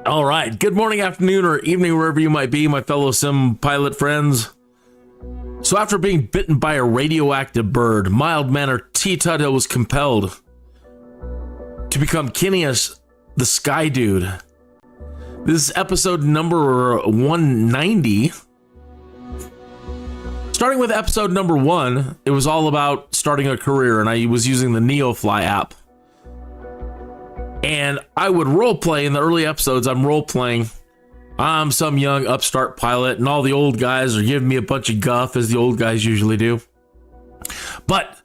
All right. Good morning, afternoon, or evening, wherever you might be, my fellow sim pilot friends. So after being bitten by a radioactive bird, mild-mannered Tuthill was compelled to become Kinneas, the Skydude. This is episode number 190. Starting with episode number 1, it was all about starting a career, and I was using the NEOFLY app. And I would roleplay in the early episodes. I'm roleplaying. I'm some young upstart pilot, and all the old guys are giving me a bunch of guff, as the old guys usually do. But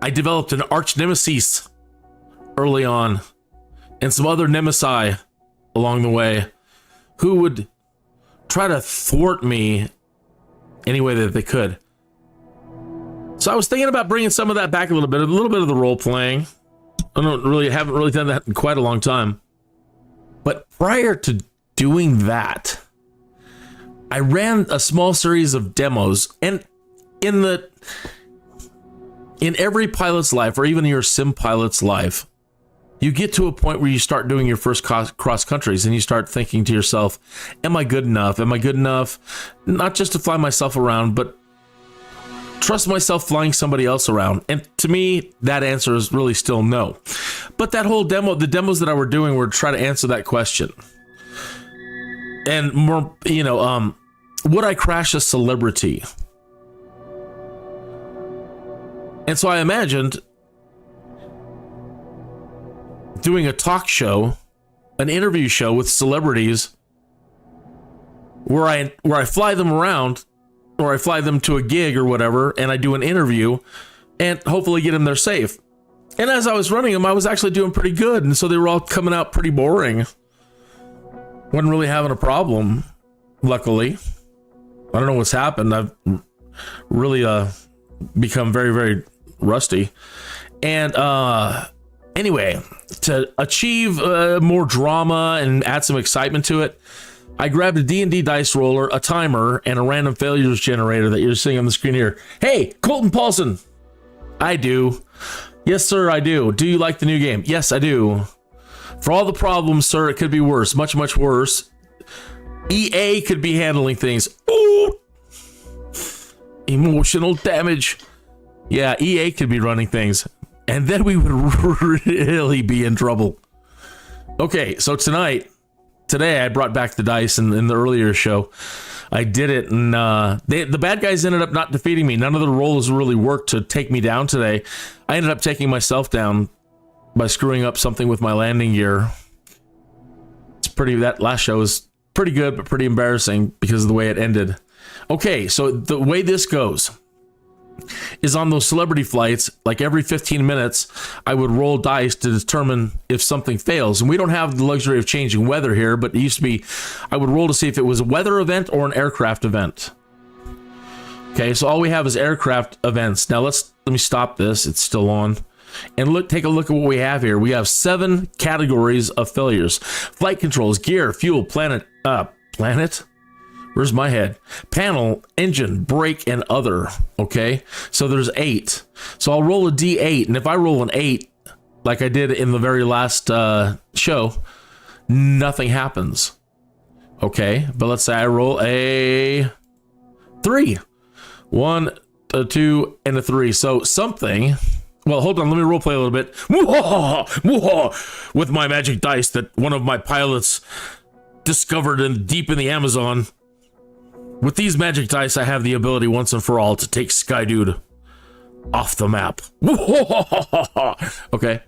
I developed an arch nemesis early on, and some other nemesi along the way, who would try to thwart me any way that they could. So I was thinking about bringing some of that back a little bit of the role playing. I haven't really done that in quite a long time. But prior to doing that, I ran a small series of demos, and in every pilot's life, or even your sim pilot's life, you get to a point where you start doing your first cross countries, and you start thinking to yourself, am I good enough? Am I good enough? Not just to fly myself around, but trust myself flying somebody else around. And to me, that answer is really still no. But that whole demo, the demos that I were doing were to try to answer that question. And more, would I crash a celebrity? And so I imagined doing a talk show, an interview show with celebrities, where I fly them around, or I fly them to a gig or whatever, and I do an interview and hopefully get them there safe. And as I was running them, I was actually doing pretty good. And so they were all coming out pretty boring. Wasn't really having a problem, luckily. I don't know what's happened. I've really become very, very rusty. And anyway, to achieve more drama and add some excitement to it, I grabbed a D&D dice roller, a timer, and a random failures generator that you're seeing on the screen here. Hey, Colton Paulson. I do. Yes, sir, I do. Do you like the new game? Yes, I do. For all the problems, sir, it could be worse. Much, much worse. EA could be handling things. Ooh! Emotional damage. Yeah, EA could be running things. And then we would really be in trouble. Okay, so Today, I brought back the dice in the earlier show. I did it, and the bad guys ended up not defeating me. None of the rolls really worked to take me down today. I ended up taking myself down by screwing up something with my landing gear. That last show was pretty good, but pretty embarrassing because of the way it ended. Okay, so the way this goes is on those celebrity flights, like every 15 minutes, I would roll dice to determine if something fails. And we don't have the luxury of changing weather here, but it used to be, I would roll to see if it was a weather event or an aircraft event. Okay, so all we have is aircraft events. Now let me stop this. It's still on. And take a look at what we have here. We have 7 categories of failures. Flight controls, gear, fuel, planet? Where's my head? Panel, engine, brake, and other. Okay, so there's 8. So I'll roll a D8, and if I roll an 8, like I did in the very last show, nothing happens. Okay, but let's say I roll a 3. 1, a 2, and a 3. So something. Well, hold on. Let me roleplay a little bit. With my magic dice that one of my pilots discovered deep in the Amazon. With these magic dice, I have the ability once and for all to take Skydude off the map. Okay.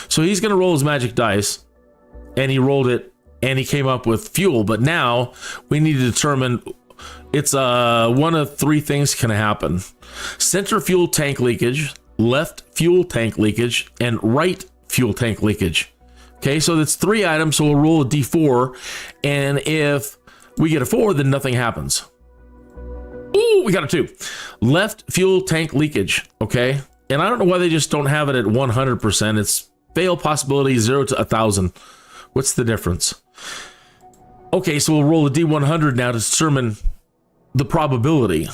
So he's going to roll his magic dice, and he rolled it, and he came up with fuel. But now we need to determine, it's one of 3 things can happen. Center fuel tank leakage, left fuel tank leakage, and right fuel tank leakage. Okay, so that's 3 items, so we'll roll a D4, and if we get a 4, then nothing happens. Ooh, we got a 2. Left fuel tank leakage, okay? And I don't know why they just don't have it at 100%. It's fail possibility 0 to 1,000. What's the difference? Okay, so we'll roll a D100 now to determine the probability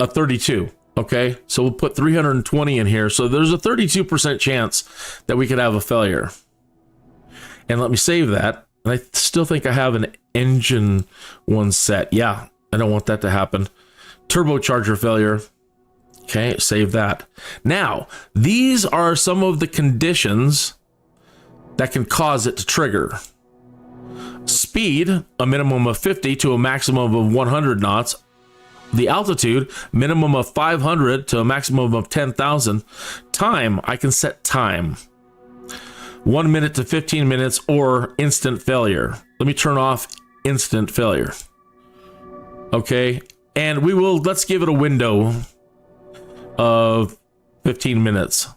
of 32. Okay, so we'll put 320 in here. So there's a 32% chance that we could have a failure. And let me save that. And I still think I have an engine one set. Yeah, I don't want that to happen. Turbocharger failure. Okay, save that. Now, these are some of the conditions that can cause it to trigger. Speed, a minimum of 50 to a maximum of 100 knots. The altitude, minimum of 500 to a maximum of 10,000. Time, I can set time. 1 minute to 15 minutes or instant failure. Let me turn off instant failure. Okay, and let's give it a window of 15 minutes.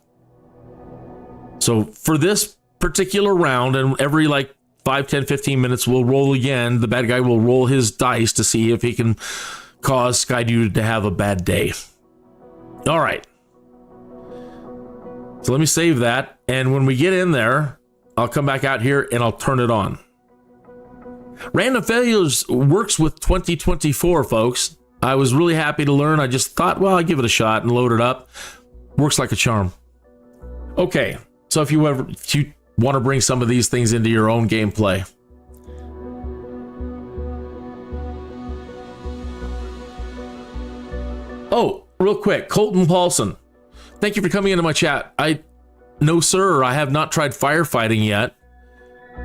So for this particular round, and every like 5, 10, 15 minutes, we'll roll again. The bad guy will roll his dice to see if he can cause Skydude to have a bad day. All right. So let me save that. And when we get in there, I'll come back out here and I'll turn it on. Random Failures works with 2024, folks. I was really happy to learn. I just thought, well, I'll give it a shot and load it up. Works like a charm. Okay. So if you want to bring some of these things into your own gameplay. Oh, real quick, Colton Paulson. Thank you for coming into my chat. No, sir, I have not tried firefighting yet,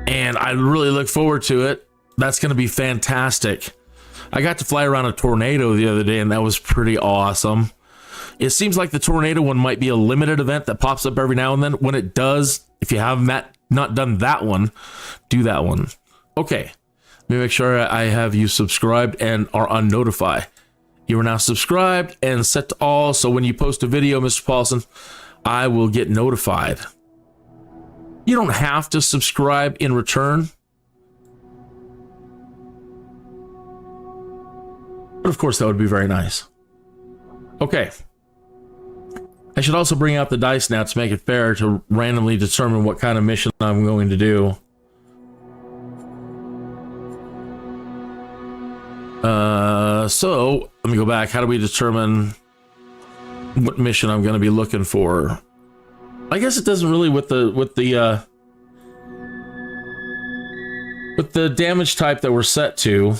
and I really look forward to it. That's going to be fantastic. I got to fly around a tornado the other day, and that was pretty awesome. It seems like the tornado one might be a limited event that pops up every now and then. When it does, if you have not done that one, do that one. Okay, let me make sure I have you subscribed and are on notify. You are now subscribed and set to all, so when you post a video, Mr. Paulson, I will get notified. You don't have to subscribe in return, but of course that would be very nice. Okay. I should also bring out the dice now to make it fair to randomly determine what kind of mission I'm going to do. So let me go back. How do we determine what mission I'm going to be looking for? I guess it doesn't really with the damage type that we're set to.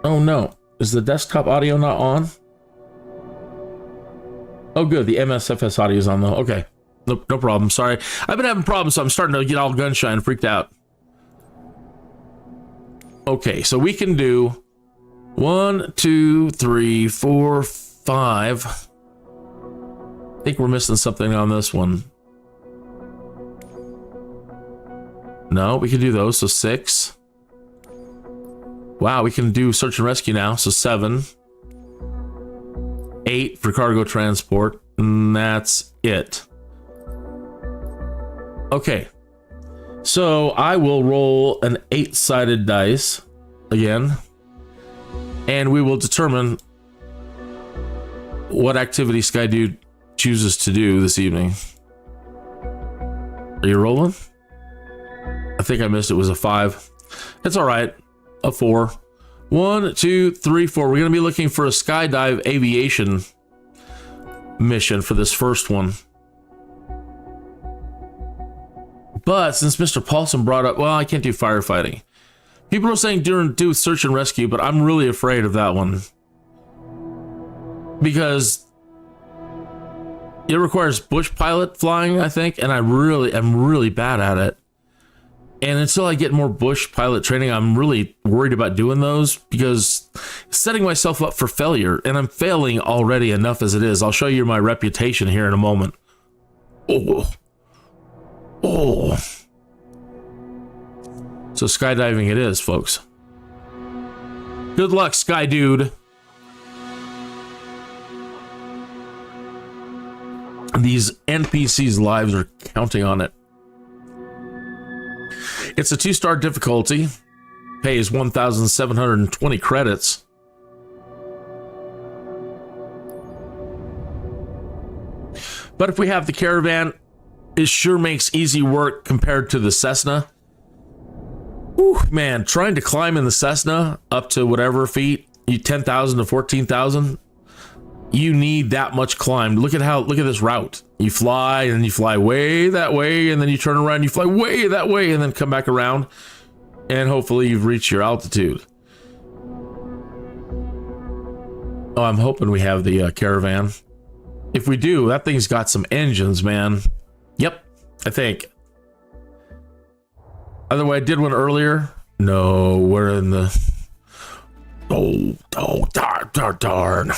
Oh no, is the desktop audio not on? Oh good, the MSFS audio is on though. Okay, no problem. Sorry, I've been having problems, so I'm starting to get all gun-shy and freaked out. Okay, so we can do 1, 2, 3, 4, 5. I think we're missing something on this one. No, we can do those, so 6. Wow, we can do search and rescue now, so 7. 8 for cargo transport, and that's it. Okay, so I will roll an 8-sided dice again, and we will determine what activity Skydude chooses to do this evening. Are you rolling? I think I missed it. It was a 5. It's all right. A 4. 1, 2, 3, 4. We're going to be looking for a skydive aviation mission for this first one. But since Mr. Paulson brought up, well, I can't do firefighting. People are saying do search and rescue, but I'm really afraid of that one. Because it requires bush pilot flying, I think, and I'm really bad at it. And until I get more bush pilot training, I'm really worried about doing those because setting myself up for failure, and I'm failing already enough as it is. I'll show you my reputation here in a moment. Oh. So skydiving it is, folks. Good luck, Skydude. These NPCs' lives are counting on it. It's a 2-star difficulty. Pays 1,720 credits. But if we have the caravan, it sure makes easy work compared to the Cessna. Whew, man, trying to climb in the Cessna up to whatever feet, 10,000 to 14,000. you need that much climb. Look at this route. You fly and you fly way that way, and then you turn around, you fly way that way, and then come back around, and hopefully you've reached your altitude. Oh, I'm hoping we have the caravan. If we do, that thing's got some engines, man. Yep, I think. Either way, I did one earlier. No, we're in the... Oh, darn.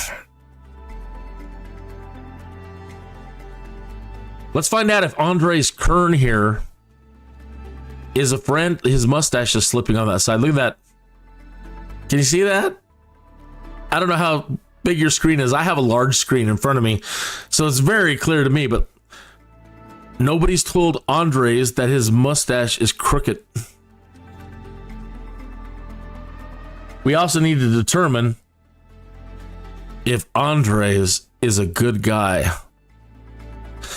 Let's find out if Andre's Kern here is a friend. His mustache is slipping on that side. Look at that. Can you see that? I don't know how big your screen is. I have a large screen in front of me, so it's very clear to me, but nobody's told Andres that his mustache is crooked. We also need to determine if Andres is a good guy.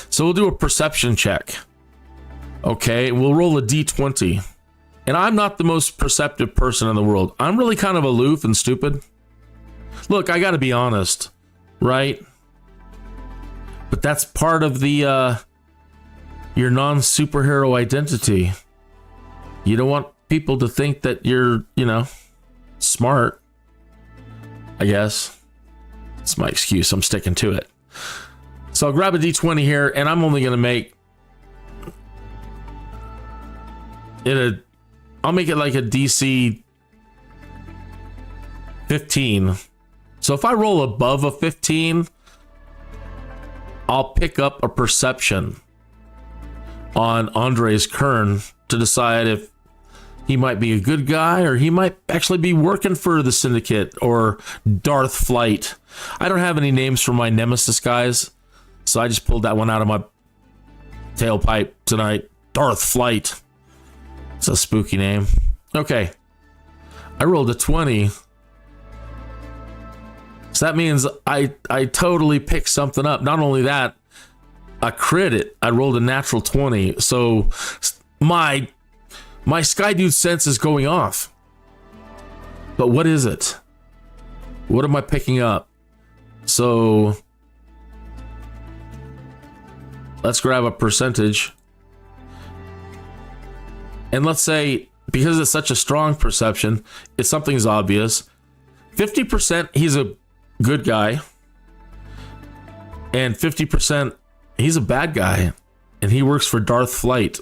So we'll do a perception check. Okay, we'll roll a d20. And I'm not the most perceptive person in the world. I'm really kind of aloof and stupid. Look, I gotta be honest, right? But that's part of the your non-superhero identity. You don't want people to think that you're, you know, smart. I guess. It's my excuse. I'm sticking to it. So I'll grab a d20 here, and I'm only gonna make it I'll make it like a DC 15. So if I roll above a 15, I'll pick up a perception on Andres Kern to decide if he might be a good guy or he might actually be working for the Syndicate or Darth Flight. I don't have any names for my Nemesis guys, so I just pulled that one out of my tailpipe tonight. Darth Flight. It's a spooky name. Okay. I rolled a 20. So that means I totally picked something up. Not only that, a crit it. I rolled a natural 20. So my Skydude sense is going off. But what is it? What am I picking up? So let's grab a percentage. And let's say, because it's such a strong perception, if something's obvious, 50% he's a good guy, and 50% he's a bad guy, and he works for Darth Flight.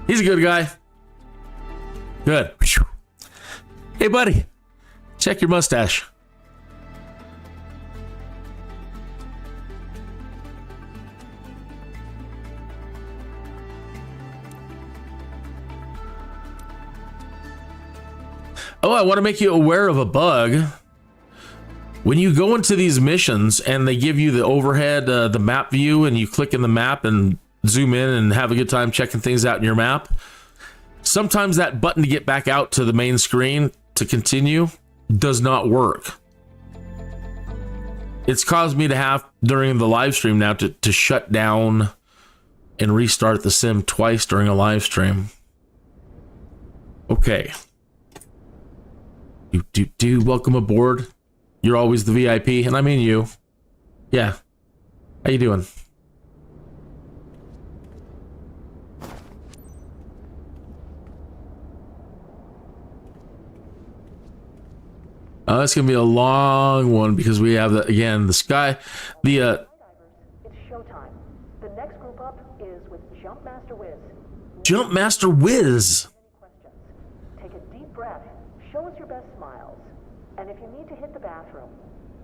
He's a good guy. Good. Hey, buddy, check your mustache. Oh, I want to make you aware of a bug. When you go into these missions and they give you the overhead, the map view, and you click in the map and zoom in and have a good time checking things out in your map, sometimes that button to get back out to the main screen to continue does not work. It's caused me to have, during the live stream now, to shut down and restart the sim twice during a live stream. Okay. Welcome aboard. You're always the VIP, and I mean you. Yeah. How you doing? It's gonna be a long one because we have the sky. It's showtime. The next group up is with Jumpmaster Wiz. Jumpmaster Wiz. Take a deep breath. Show us your best smiles. And if you need to hit the bathroom,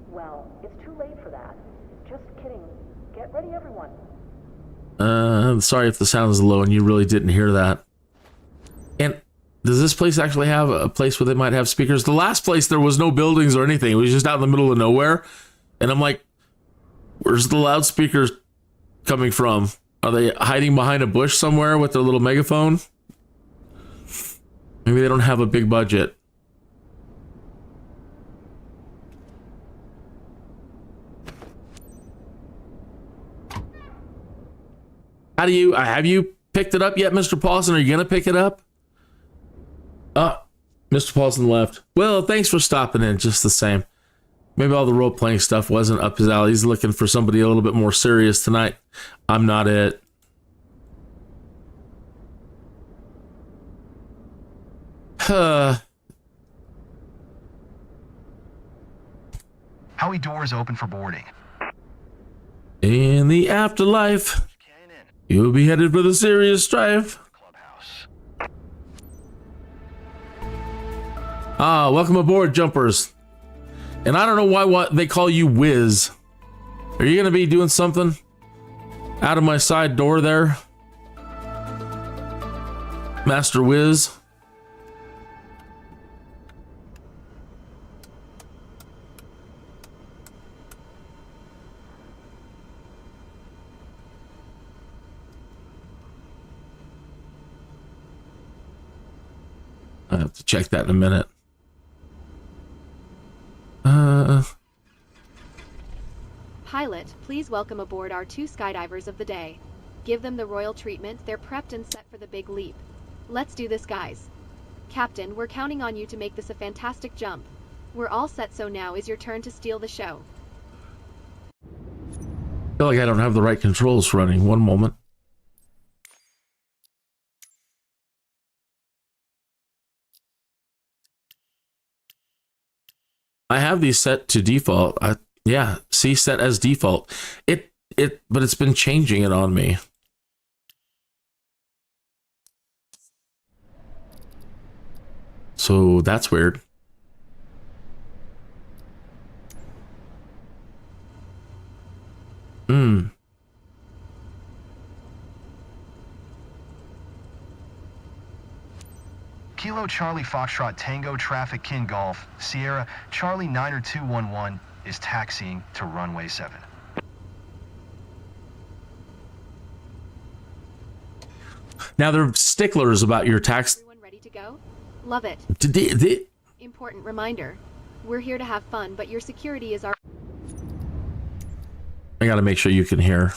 well, it's too late for that. Just kidding. Get ready, everyone. Sorry if the sound is low and you really didn't hear that. And does this place actually have a place where they might have speakers? The last place, there was no buildings or anything. It was just out in the middle of nowhere. And I'm like, where's the loudspeakers coming from? Are they hiding behind a bush somewhere with their little megaphone? Maybe they don't have a big budget. How do you, have you picked it up yet, Mr. Paulson? Are you going to pick it up? Mr. Paulson left. Well, thanks for stopping in just the same. Maybe all the role-playing stuff wasn't up his alley. He's looking for somebody a little bit more serious tonight. I'm not it. Howie doors open for boarding. In the afterlife, you'll be headed for the serious strife. Ah, welcome aboard, jumpers. And I don't know why they call you Wiz. Are you going to be doing something out of my side door there, Master Wiz? I have to check that in a minute. Pilot, please welcome aboard our 2 skydivers of the day. Give them the royal treatment. They're prepped and set for the big leap. Let's do this, guys. Captain, we're counting on you to make this a fantastic jump. We're all set, so now is your turn to steal the show. I feel like I don't have the right controls running. One moment. I have these set to default. Yeah, see, set as default. But it's been changing it on me. So that's weird. Kilo Charlie Foxtrot Tango Traffic Kin Golf Sierra Charlie 90211 is taxiing to runway 7. Now they're sticklers about your tax. Everyone ready to go? Love it. Important reminder. We're here to have fun, but your security is our... I gotta make sure you can hear.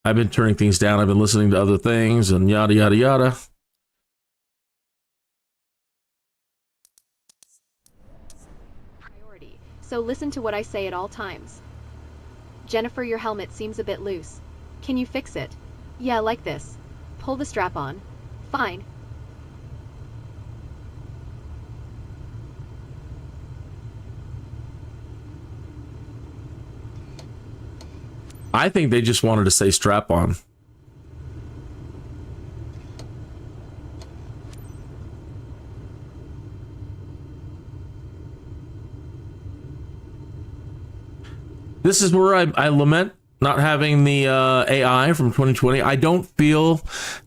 I've been turning things down. I've been listening to other things and yada, yada, yada. Priority. So listen to what I say at all times. Jennifer, your helmet seems a bit loose. Can you fix it? Yeah, like this. Pull the strap on. Fine. I think they just wanted to say strap on. This is where I lament not having the AI from 2020. I don't feel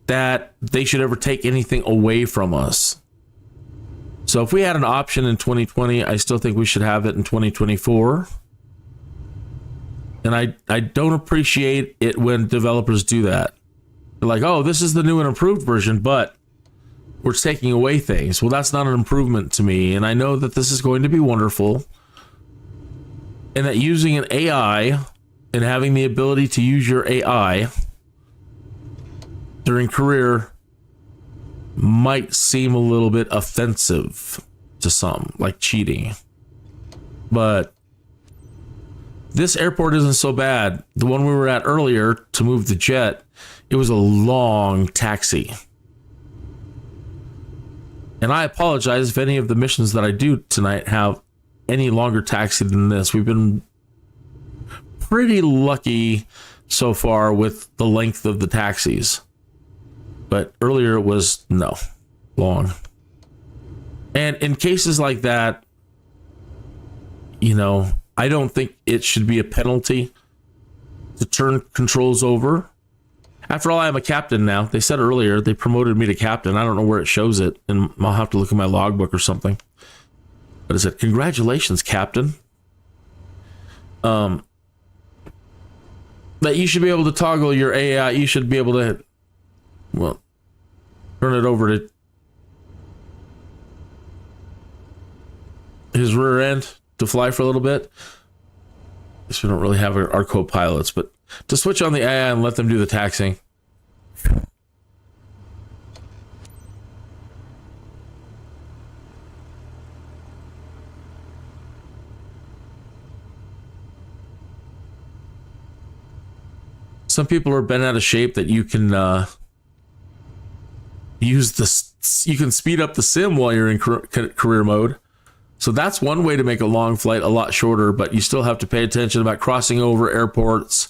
that they should ever take anything away from us. So if we had an option in 2020, I still think we should have it in 2024. And I don't appreciate it when developers do that. They're like, oh, this is the new and improved version, but we're taking away things. Well, that's not an improvement to me. And I know that this is going to be wonderful. And that using an AI and having the ability to use your AI during career might seem a little bit offensive to some, like cheating. But this airport isn't so bad. The one we were at earlier to move the jet, it was a long taxi. And I apologize if any of the missions that I do tonight have any longer taxi than this. We've been pretty lucky so far with the length of the taxis. But earlier it was, no, long. And in cases like that, you know, I don't think it should be a penalty to turn controls over. After all, I'm a captain now. They said earlier they promoted me to captain. I don't know where it shows it, and I'll have to look at my logbook or something. But it said, congratulations, captain. That you should be able to toggle your AI. You should be able to, well, turn it over to his rear end to fly for a little bit. Guess we don't really have our co-pilots, but to switch on the AI and let them do the taxiing. Some people are bent out of shape that you can you can speed up the sim while you're in career mode. So that's one way to make a long flight a lot shorter, but you still have to pay attention about crossing over airports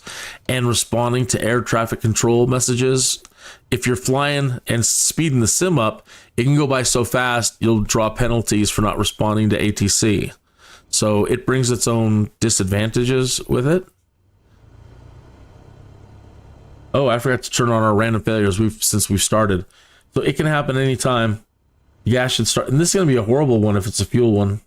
and responding to air traffic control messages. If you're flying and speeding the sim up, it can go by so fast, you'll draw penalties for not responding to ATC. So it brings its own disadvantages with it. Oh, I forgot to turn on our random failures since we've started. So it can happen anytime. Yeah, should start. And this is going to be a horrible one if it's a fuel one.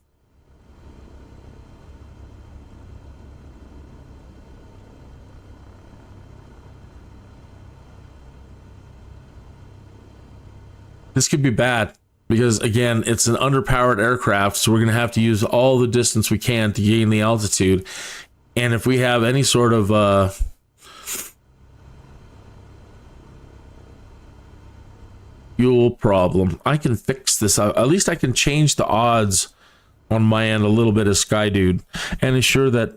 This could be bad because, again, it's an underpowered aircraft, so we're going to have to use all the distance we can to gain the altitude. And if we have any sort of fuel problem, I can fix this. At least I can change the odds on my end a little bit as Skydude and ensure that,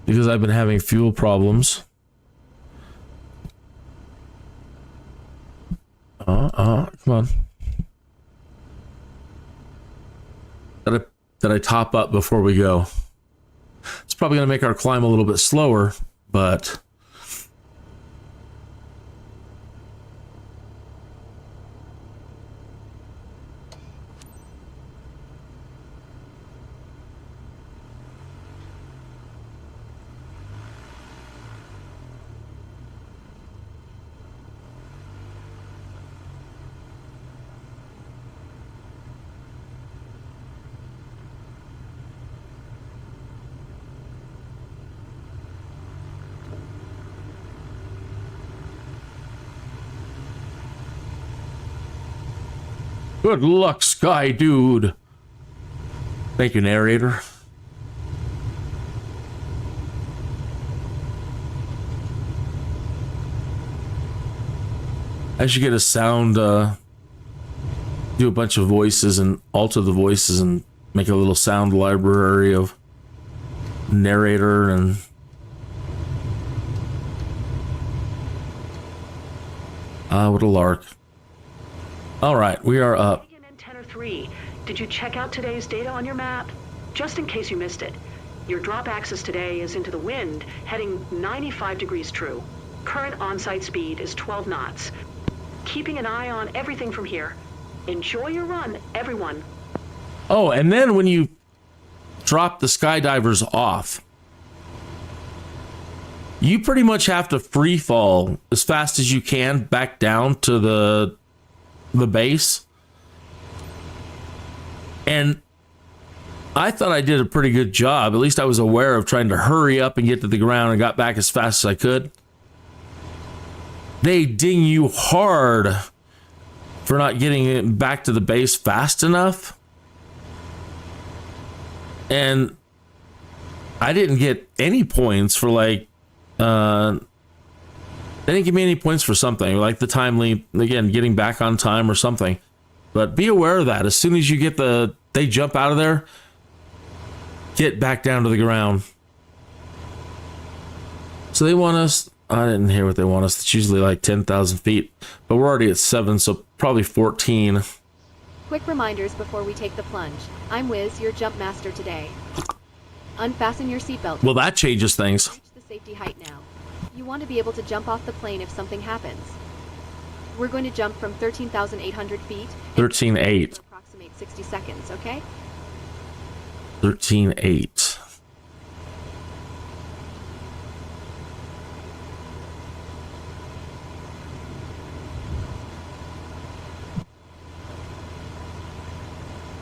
because I've been having fuel problems. Come on. That I top up before we go. It's probably going to make our climb a little bit slower, but good luck, Skydude. Thank you, narrator. I should get a sound, do a bunch of voices and alter the voices and make a little sound library of narrator and what a lark. All right, we are up. Antenna 3, did you check out today's data on your map? Just in case you missed it, your drop axis today is into the wind, heading 95 degrees true. Current on-site speed is 12 knots. Keeping an eye on everything from here. Enjoy your run, everyone. Oh, and then when you drop the skydivers off, you pretty much have to free fall as fast as you can back down to the base. And I thought I did a pretty good job. At least I was aware of trying to hurry up and get to the ground and got back as fast as I could. They ding you hard for not getting it back to the base fast enough. And I didn't get any points for they didn't give me any points for something, like the timely, again, getting back on time or something. But be aware of that. As soon as you get they jump out of there, get back down to the ground. So they want us, I didn't hear what they want us. It's usually like 10,000 feet, but we're already at 7, so probably 14. Quick reminders before we take the plunge. I'm Wiz, your jump master today. Unfasten your seatbelt. Well, that changes things. Reach the safety height now. You want to be able to jump off the plane if something happens. We're going to jump from 13,800 feet. 13.8. Approximate 60 seconds, okay? 13.8.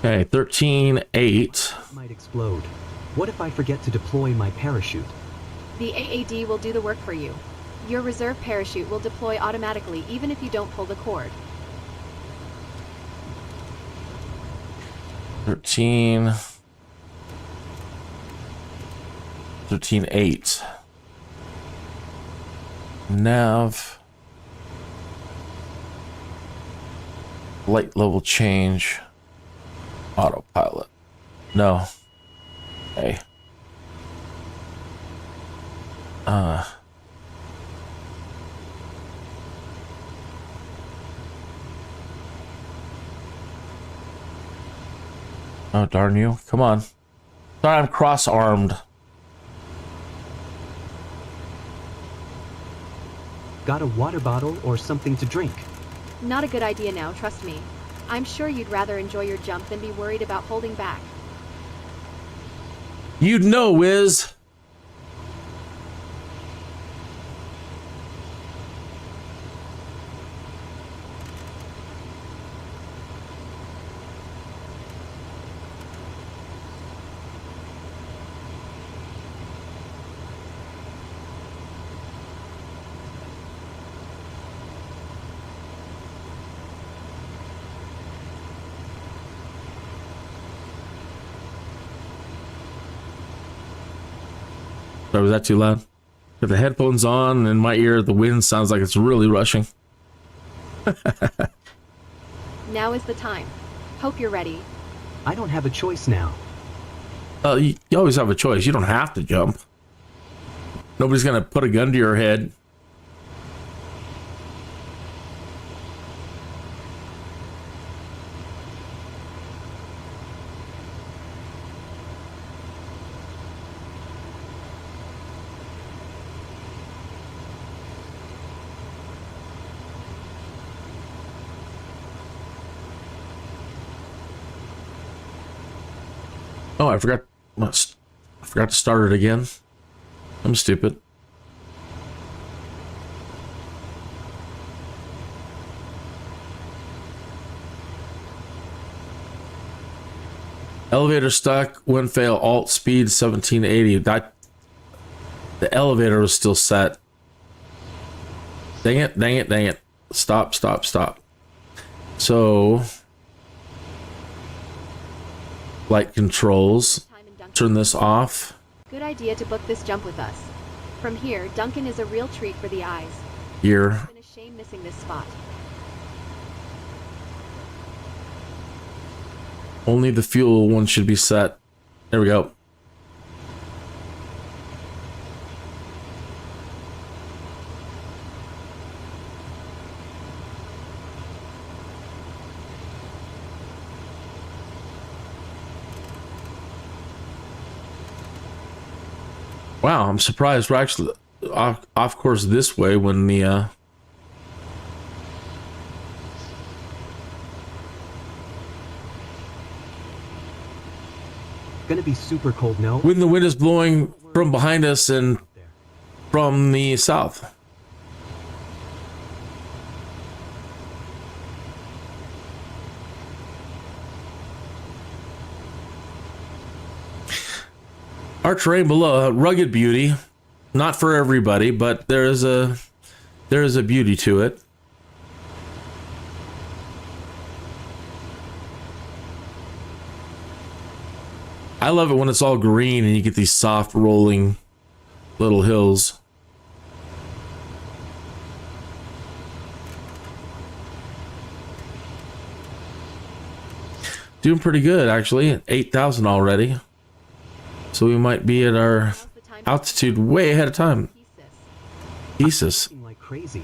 Okay, 13.8. Might explode. What if I forget to deploy my parachute? The AAD will do the work for you. Your reserve parachute will deploy automatically even if you don't pull the cord. 13.8. Nav. Light level change. Autopilot. No. Okay. Oh, darn you. Come on. Sorry, I'm cross-armed. Got a water bottle or something to drink? Not a good idea now, trust me. I'm sure you'd rather enjoy your jump than be worried about holding back. You'd know, Wiz. Sorry, was that too loud? Got the headphones on, and in my ear, the wind sounds like it's really rushing. Now is the time. Hope you're ready. I don't have a choice now. You always have a choice. You don't have to jump. Nobody's gonna put a gun to your head. Oh, I forgot to start it again. I'm stupid. Elevator stuck. Wind fail. Alt speed 1780. That the elevator was still set. Dang it! Dang it! Dang it! Stop! Stop! Stop! So. Light controls. Turn this off. Good idea to book this jump with us. From here, Duncan is a real treat for the eyes. Here. It's been a shame missing this spot. Only the fuel one should be set. There we go. Wow, I'm surprised we're actually off course this way when the Gonna be super cold, no? when the wind is blowing from behind us and from the south. Our terrain below, rugged beauty, not for everybody, but there is a beauty to it. I love it when it's all green and you get these soft rolling little hills. Doing pretty good actually, 8,000 already. So we might be at our altitude way ahead of time. Jesus. Like crazy.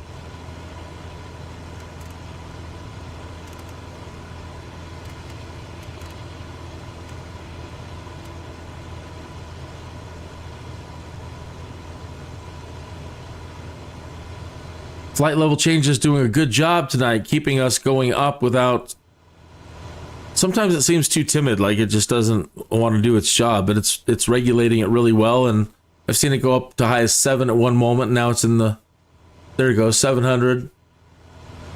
Flight level change is doing a good job tonight, keeping us going up without... Sometimes it seems too timid, like it just doesn't want to do its job, but it's regulating it really well, and I've seen it go up to high as 7 at one moment. Now it's in the... There it goes, 700.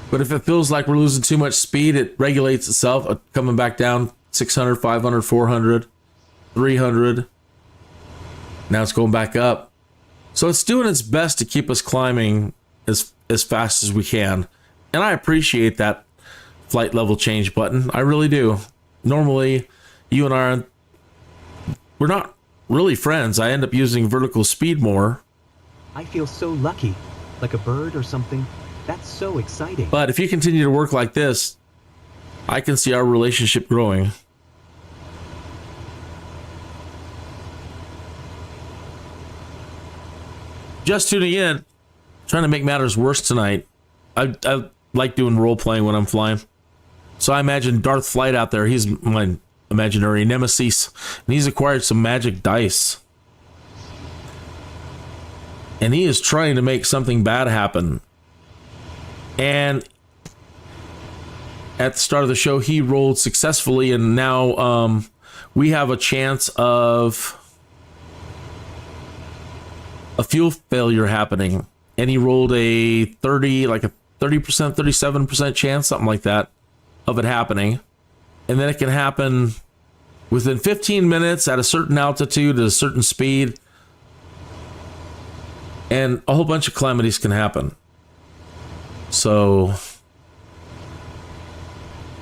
But if it feels like we're losing too much speed, it regulates itself, coming back down 600, 500, 400, 300. Now it's going back up. So it's doing its best to keep us climbing as fast as we can. And I appreciate that flight level change button. I really do. Normally, you and I, we're not really friends. I end up using vertical speed more. I feel so lucky. Like a bird or something. That's so exciting. But if you continue to work like this, I can see our relationship growing. Just tuning in, trying to make matters worse tonight. I like doing role playing when I'm flying. So I imagine Darth Flight out there. He's my imaginary nemesis, and he's acquired some magic dice. And he is trying to make something bad happen. And at the start of the show, he rolled successfully, and now we have a chance of a fuel failure happening. And he rolled a 30%, 37% chance, something like that, of it happening. And then it can happen within 15 minutes at a certain altitude, at a certain speed. And a whole bunch of calamities can happen. So,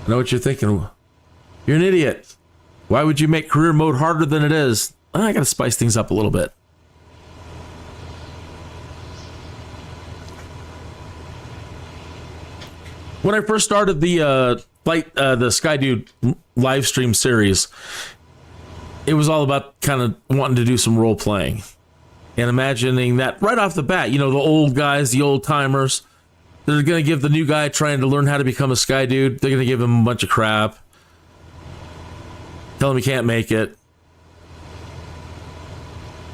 I know what you're thinking. You're an idiot. Why would you make career mode harder than it is? I gotta spice things up a little bit. When I first started the the Skydude live stream series, it was all about kind of wanting to do some role playing and imagining that right off the bat, you know, the old guys, the old timers, they're going to give the new guy trying to learn how to become a Skydude, they're going to give him a bunch of crap, tell him he can't make it.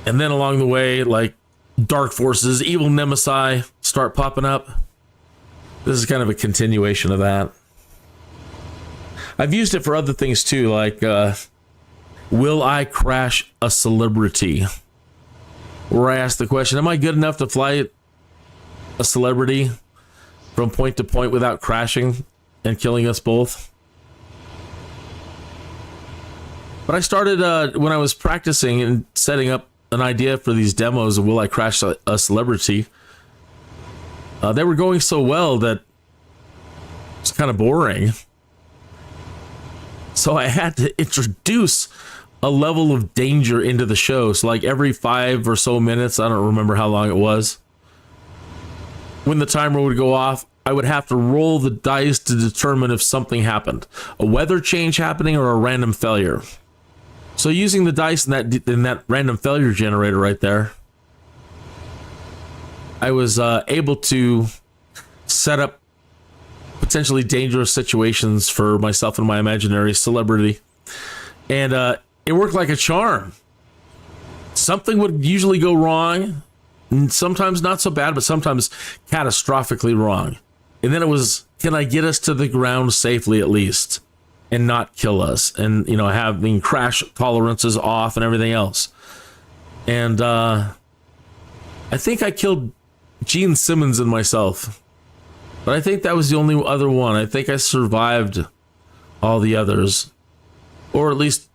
And then along the way, like, dark forces, evil nemesis start popping up. This is kind of a continuation of that. I've used it for other things too, like, will I crash a celebrity? Where I ask the question, am I good enough to fly a celebrity from point to point without crashing and killing us both? But I started, when I was practicing and setting up an idea for these demos of will I crash a celebrity, they were going so well that it's kind of boring. So I had to introduce a level of danger into the show. So like every 5 or so minutes, I don't remember how long it was, when the timer would go off, I would have to roll the dice to determine if something happened. A weather change happening or a random failure. So using the dice in that random failure generator right there, I was able to set up potentially dangerous situations for myself and my imaginary celebrity. And it worked like a charm. Something would usually go wrong, and sometimes not so bad, but sometimes catastrophically wrong. And then it was, can I get us to the ground safely at least and not kill us? And, you know, having crash tolerances off and everything else. And I think I killed Gene Simmons and myself. But I think that was the only other one. I think I survived all the others. Or at least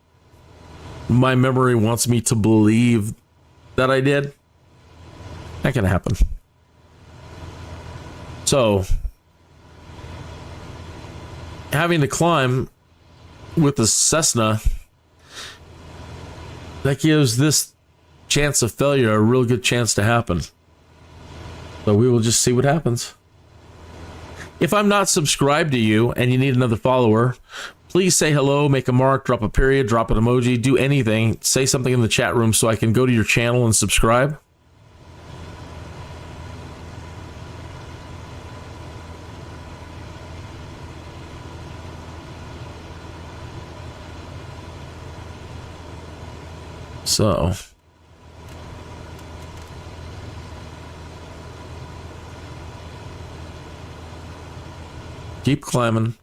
my memory wants me to believe that I did. That can happen. So, having to climb with the Cessna, that gives this chance of failure a real good chance to happen. So we will just see what happens. If I'm not subscribed to you and you need another follower, please say hello, make a mark, drop a period, drop an emoji, do anything. Say something in the chat room so I can go to your channel and subscribe. So, keep climbing.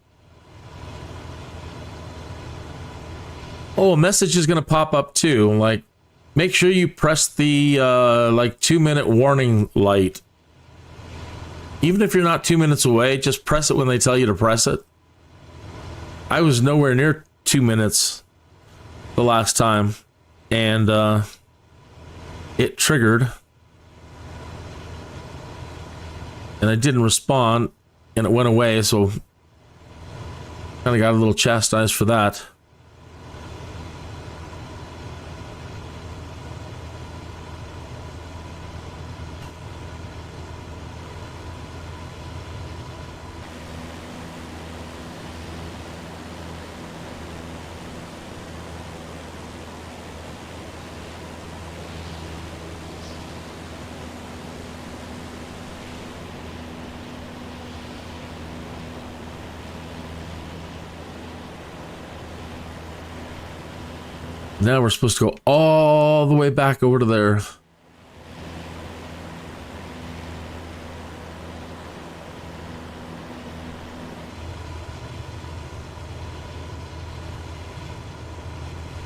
Oh, a message is going to pop up too. Like, make sure you press the 2-minute warning light. Even if you're not 2 minutes away, just press it when they tell you to press it. I was nowhere near 2 minutes the last time, and it triggered, and I didn't respond, and it went away, so kind of got a little chastised for that. Now we're supposed to go all the way back over to there.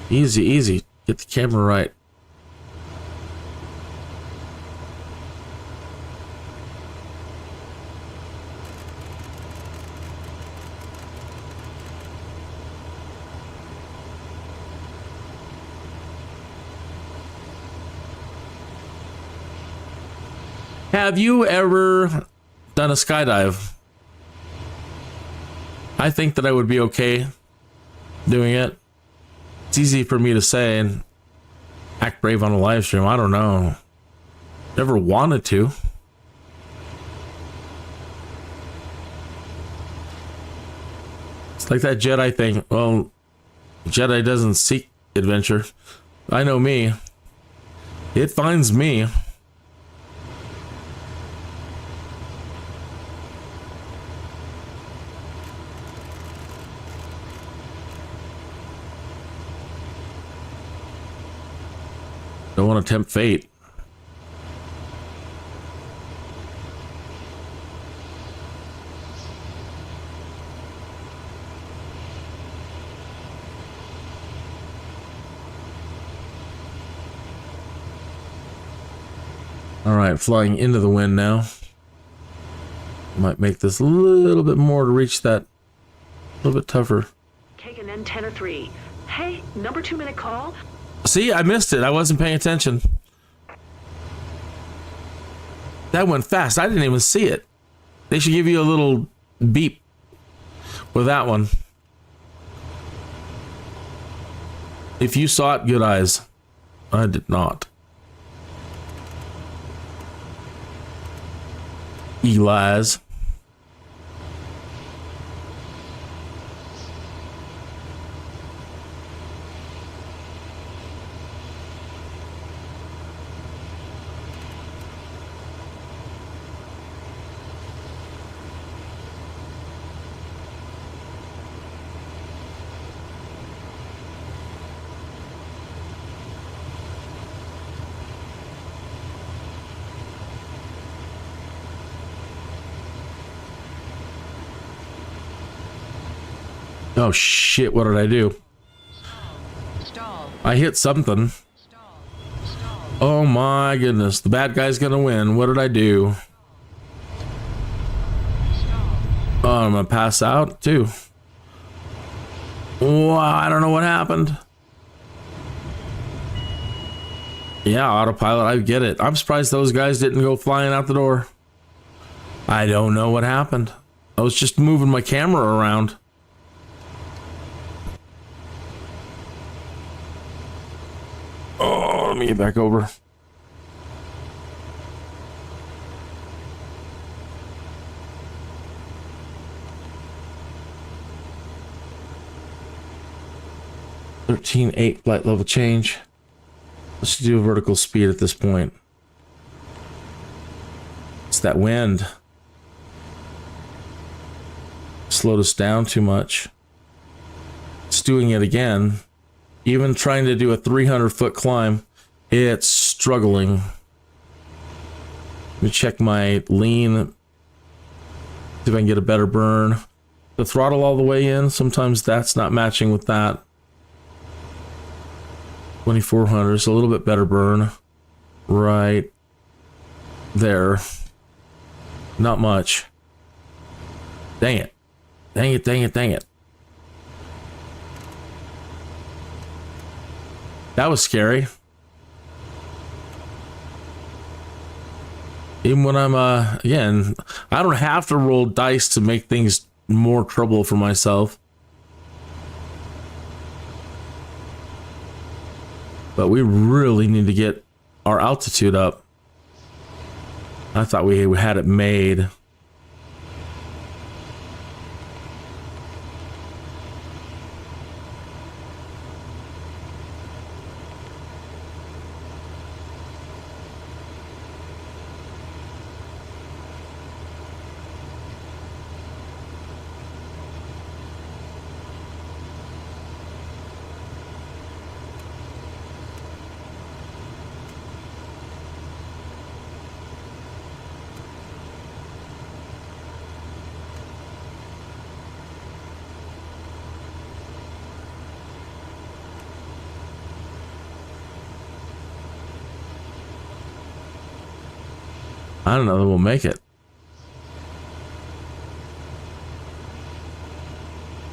Easy, easy. Get the camera right. Have you ever done a skydive? I think that I would be okay doing it. It's easy for me to say and act brave on a live stream. I don't know. Never wanted to. It's like that Jedi thing. Well, Jedi doesn't seek adventure. I know me. It finds me. Don't want to tempt fate. All right, flying into the wind now. Might make this a little bit more to reach that. A little bit tougher. Taking N 10 or 3. Hey, number 2 minute call. See, I missed it. I wasn't paying attention. That went fast. I didn't even see it. They should give you a little beep with that one. If you saw it, good eyes. I did not. Eli's. Oh shit, what did I do? I hit something. Oh my goodness, the bad guy's gonna win. What did I do? Oh, I'm gonna pass out too. Wow, I don't know what happened. Yeah, autopilot, I get it. I'm surprised those guys didn't go flying out the door. I don't know what happened. I was just moving my camera around. Oh, let me get back over. (13.8) flight level change. Let's do a vertical speed at this point. It's that wind. Slowed us down too much. It's doing it again. Even trying to do a 300-foot climb, it's struggling. Let me check my lean. See if I can get a better burn. The throttle all the way in, sometimes that's not matching with that. 2400, so a little bit better burn. Right there. Not much. Dang it. Dang it, dang it, dang it. That was scary. Even when I'm, again, I don't have to roll dice to make things more trouble for myself. But we really need to get our altitude up. I thought we had it made. I don't know that we'll make it.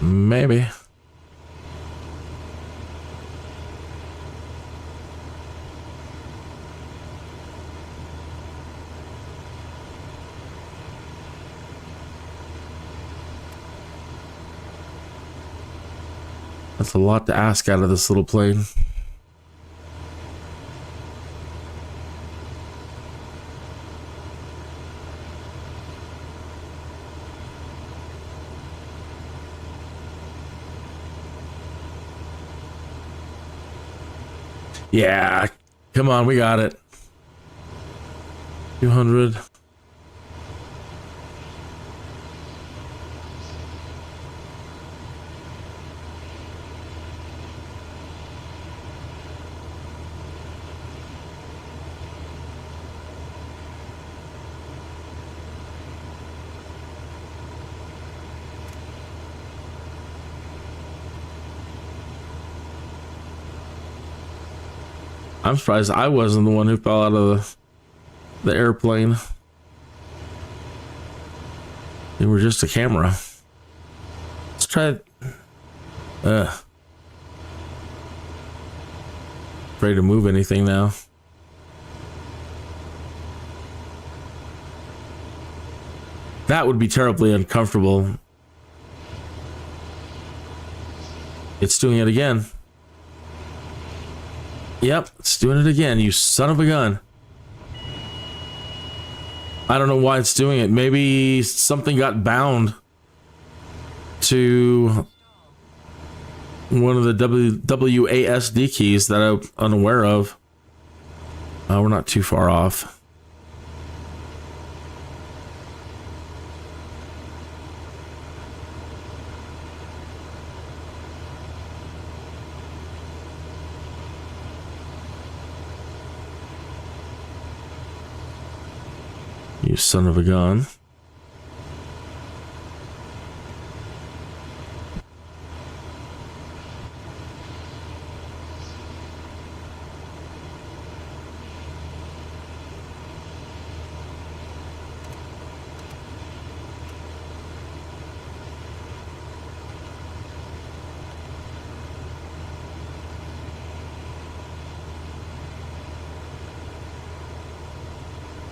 Maybe. That's a lot to ask out of this little plane. Yeah, come on, we got it. 200. I'm surprised I wasn't the one who fell out of the airplane. They were just a camera. Let's try it. Afraid to move anything now. That would be terribly uncomfortable. It's doing it again. Yep, it's doing it again, you son of a gun. I don't know why it's doing it. Maybe something got bound to one of the WASD keys that I'm unaware of. We're not too far off. You son of a gun.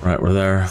Right, we're there.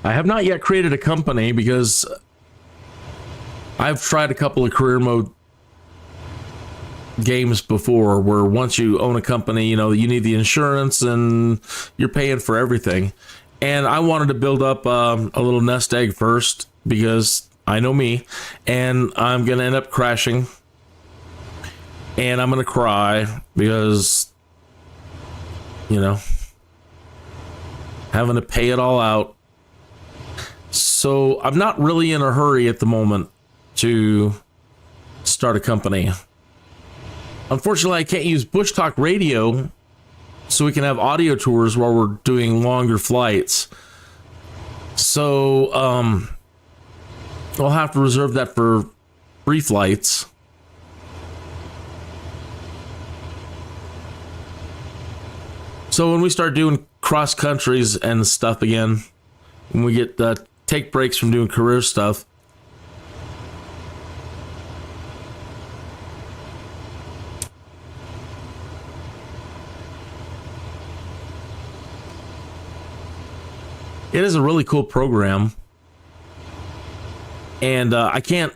I have not yet created a company because I've tried a couple of career mode games before where once you own a company, you know, you need the insurance and you're paying for everything. And I wanted to build up a little nest egg first because I know me, and I'm going to end up crashing and I'm going to cry because, you know, having to pay it all out. So I'm not really in a hurry at the moment to start a company. Unfortunately, I can't use Bushtalk Radio so we can have audio tours while we're doing longer flights. So, I'll have to reserve that for free flights. So when we start doing cross countries and stuff again, when we get take breaks from doing career stuff, it is a really cool program. And I can't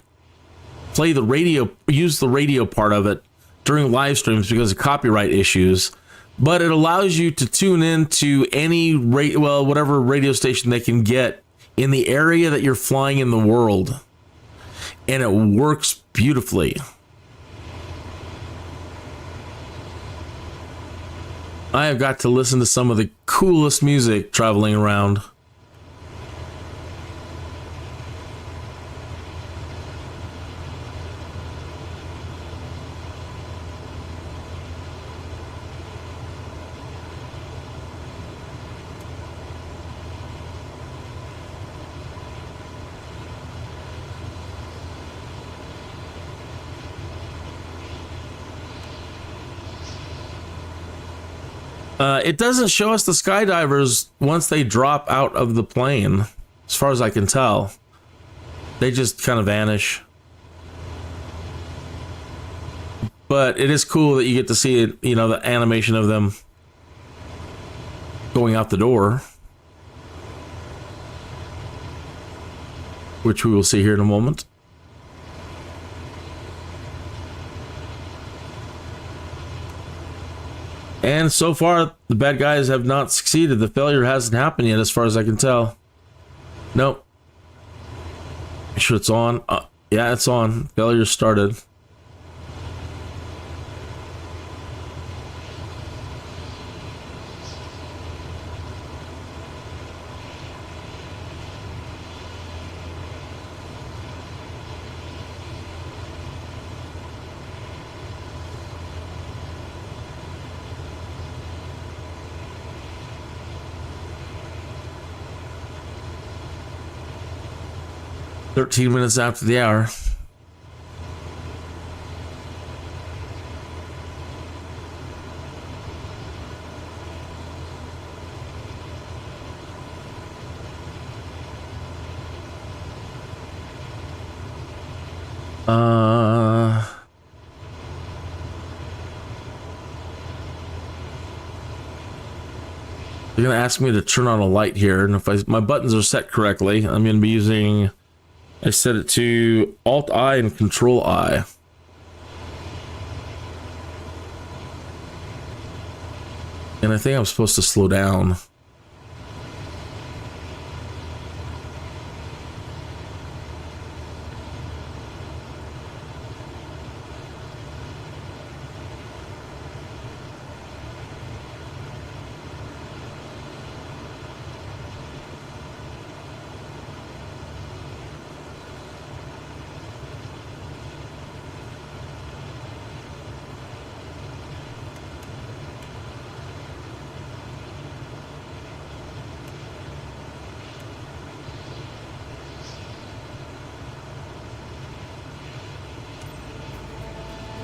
play the radio, use the radio part of it during live streams because of copyright issues. But it allows you to tune in to any whatever radio station they can get in the area that you're flying in the world. And it works beautifully. I have got to listen to some of the coolest music traveling around. It doesn't show us the skydivers once they drop out of the plane, as far as I can tell. They just kind of vanish. But it is cool that you get to see it, you know, the animation of them going out the door, which we will see here in a moment. And so far, the bad guys have not succeeded. The failure hasn't happened yet, as far as I can tell. Nope. Make sure it's on. Yeah, it's on. Failure started. "13 minutes after the hour." They're gonna ask me to turn on a light here, and if my buttons are set correctly, I'm gonna be using. I set it to Alt-I and Control-I. And I think I'm supposed to slow down.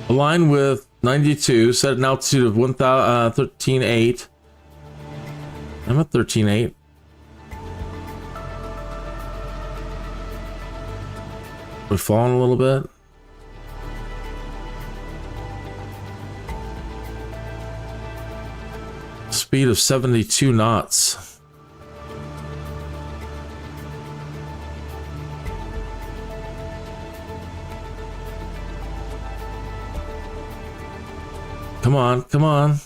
Align with 92, set an altitude of 13.8. I'm at 13.8. We're falling a little bit. Speed of 72 knots. Come on, come on.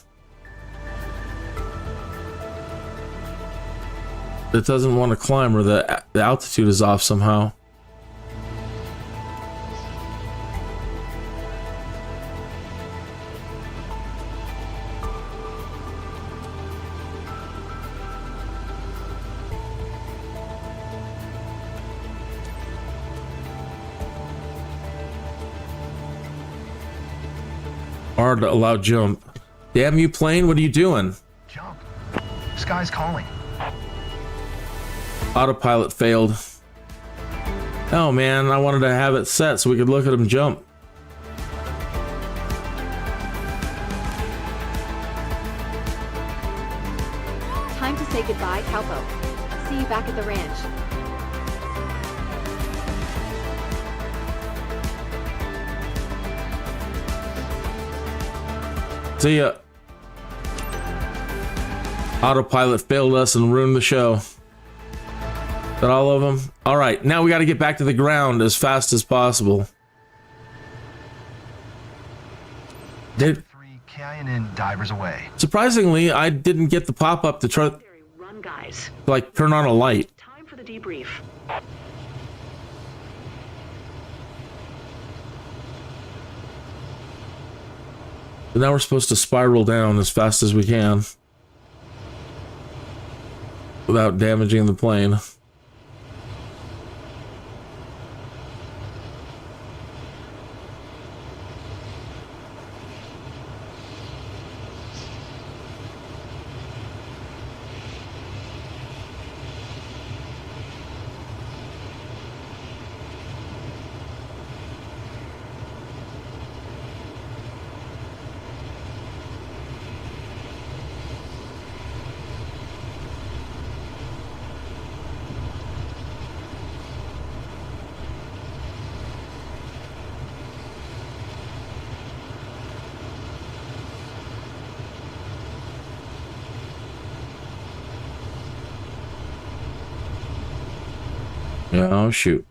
It doesn't want to climb, or the altitude is off somehow. Hard to allow jump. Damn you, plane, what are you doing? Jump. Sky's calling. Autopilot failed. Oh man, I wanted to have it set so we could look at him jump. Time to say goodbye, cowpoke. See you back at the ranch. See ya. Autopilot failed us and ruined the show. Got all of them? All right, now we got to get back to the ground as fast as possible. Did 3 KINN divers away. surprisingly, I didn't get the pop-up to try Run, guys. like turn on a light. Time for the debrief. But now we're supposed to spiral down as fast as we can without damaging the plane. Yeah, oh shoot.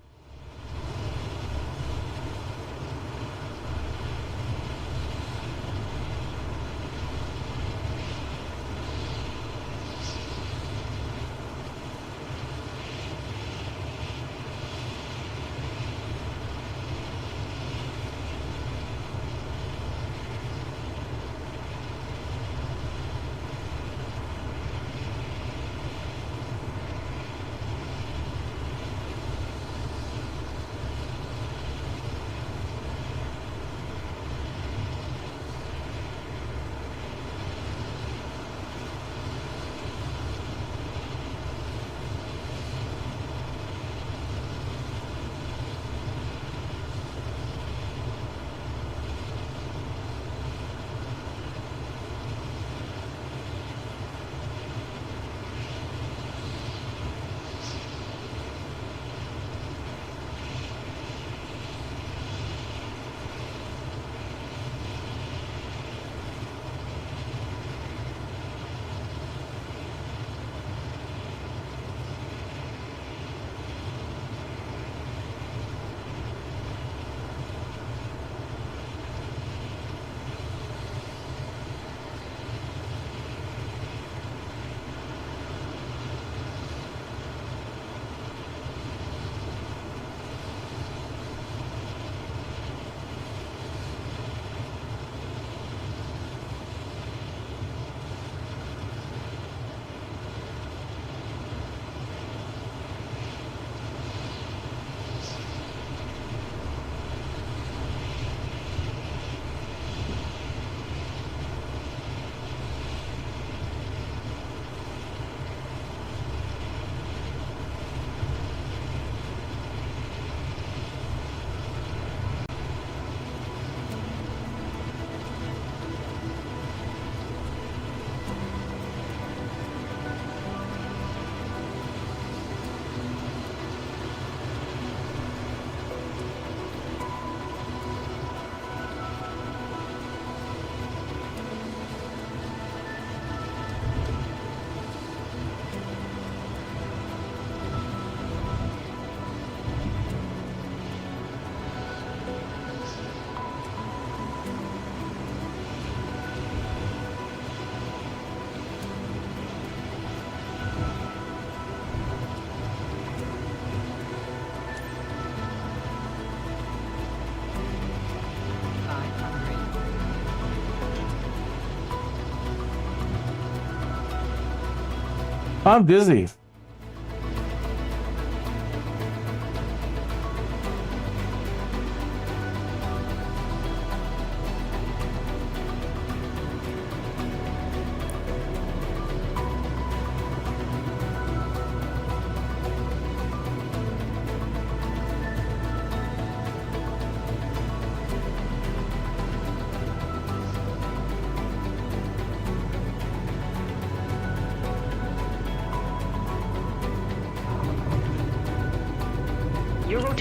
I'm dizzy.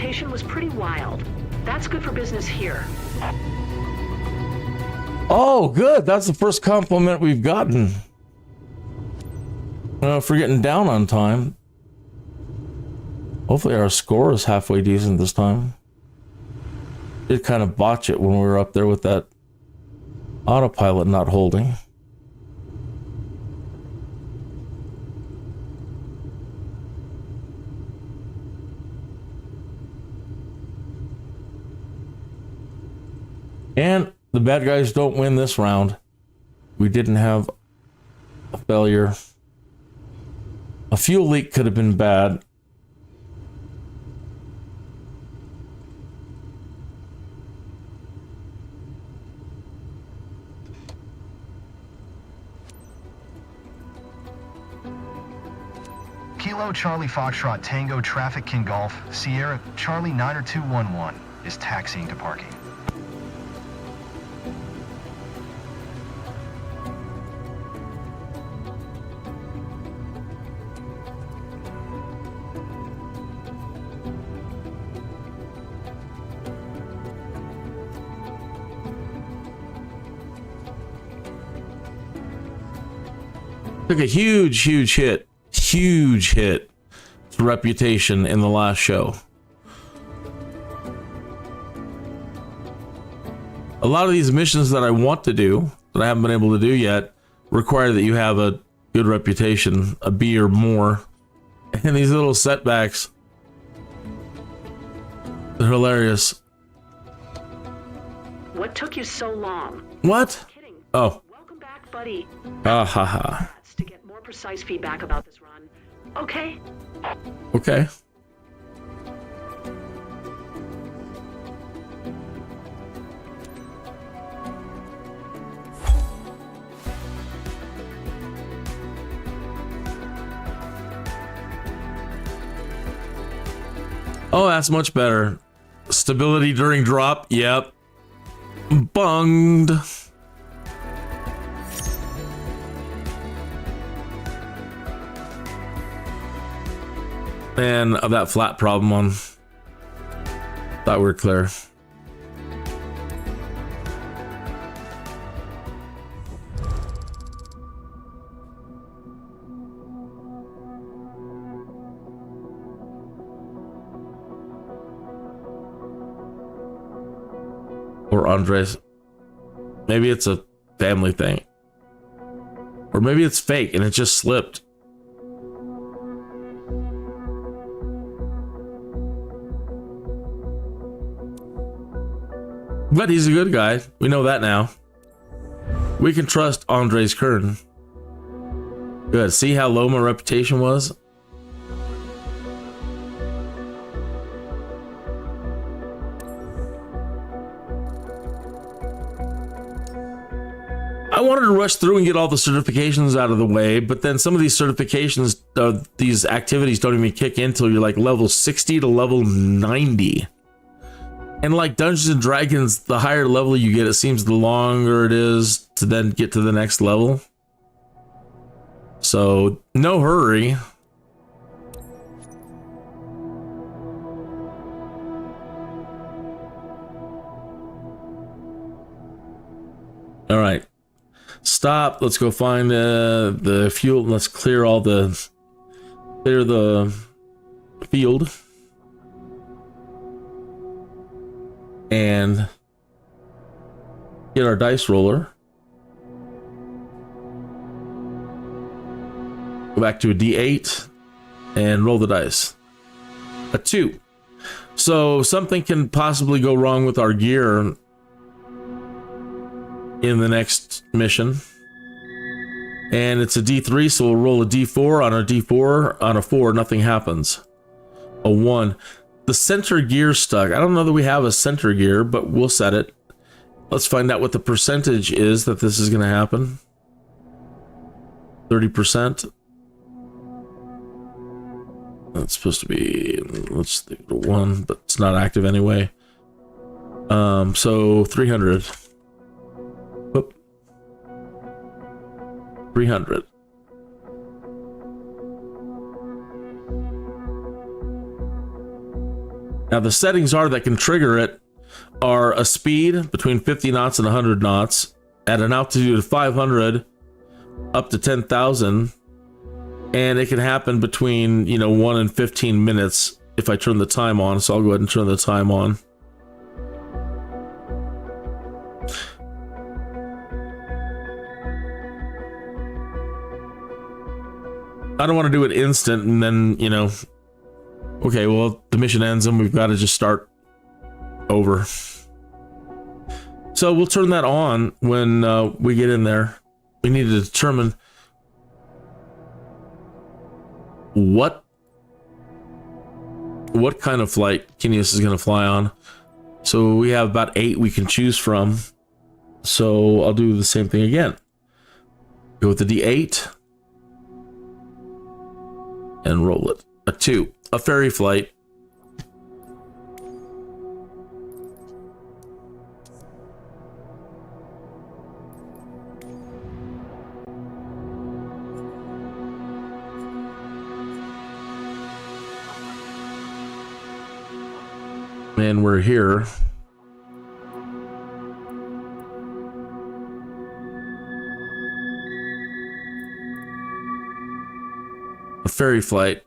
reputation was pretty wild. That's good for business here. Oh, good. That's the first compliment we've gotten. For getting down on time. Hopefully our score is halfway decent this time. Did kind of botch it when we were up there with that autopilot not holding. And the bad guys don't win this round. We didn't have a failure. A fuel leak could have been bad. Kilo Charlie Foxtrot Tango Traffic King Golf Sierra Charlie 90211 is taxiing to parking. Took a huge hit to reputation in the last show. A lot of these missions that I want to do, that I haven't been able to do yet, require that you have a good reputation, a B or more. And these little setbacks, they're hilarious. What took you so long? What? Kidding. Oh. Welcome back, buddy. Ah ha ha. To get more precise feedback about this run. Okay. Okay. Oh, that's much better. Stability during drop. Yep. Bunged. And of that flat problem on. Thought we were clear. Or Andres. Maybe it's a family thing. Or maybe it's fake and it just slipped. But he's a good guy. We know that now. We can trust Andres Kern. Good. See how low my reputation was? I wanted to rush through and get all the certifications out of the way, but then some of these certifications, these activities don't even kick in until you're like level 60 to level 90. And like Dungeons and Dragons, the higher level you get, it seems the longer it is to then get to the next level. So, no hurry. All right. Stop. Let's go find the fuel. Let's clear the field. And get our dice roller. Go back to a D8 and roll the dice. A 2. So something can possibly go wrong with our gear in the next mission. And it's a D3, so we'll roll a D4. On a D4, on a 4, nothing happens. A 1. The center gear stuck. I don't know that we have a center gear, but we'll set it. Let's find out what the percentage is that this is going to happen. 30%. That's supposed to be, let's think, 1, but it's not active anyway. So 300. Whoop. 300. Now the settings are that can trigger it are a speed between 50 knots and 100 knots at an altitude of 500 up to 10,000, and it can happen between 1 and 15 minutes if I turn the time on. So I'll go ahead and turn the time on. I don't want to do it instant and then, okay, well, the mission ends and we've got to just start over. So we'll turn that on when we get in there. We need to determine what kind of flight Kinneas is going to fly on. So we have about 8 we can choose from. So I'll do the same thing again. Go with the D8 and roll it. A 2, a ferry flight. And we're here. A ferry flight.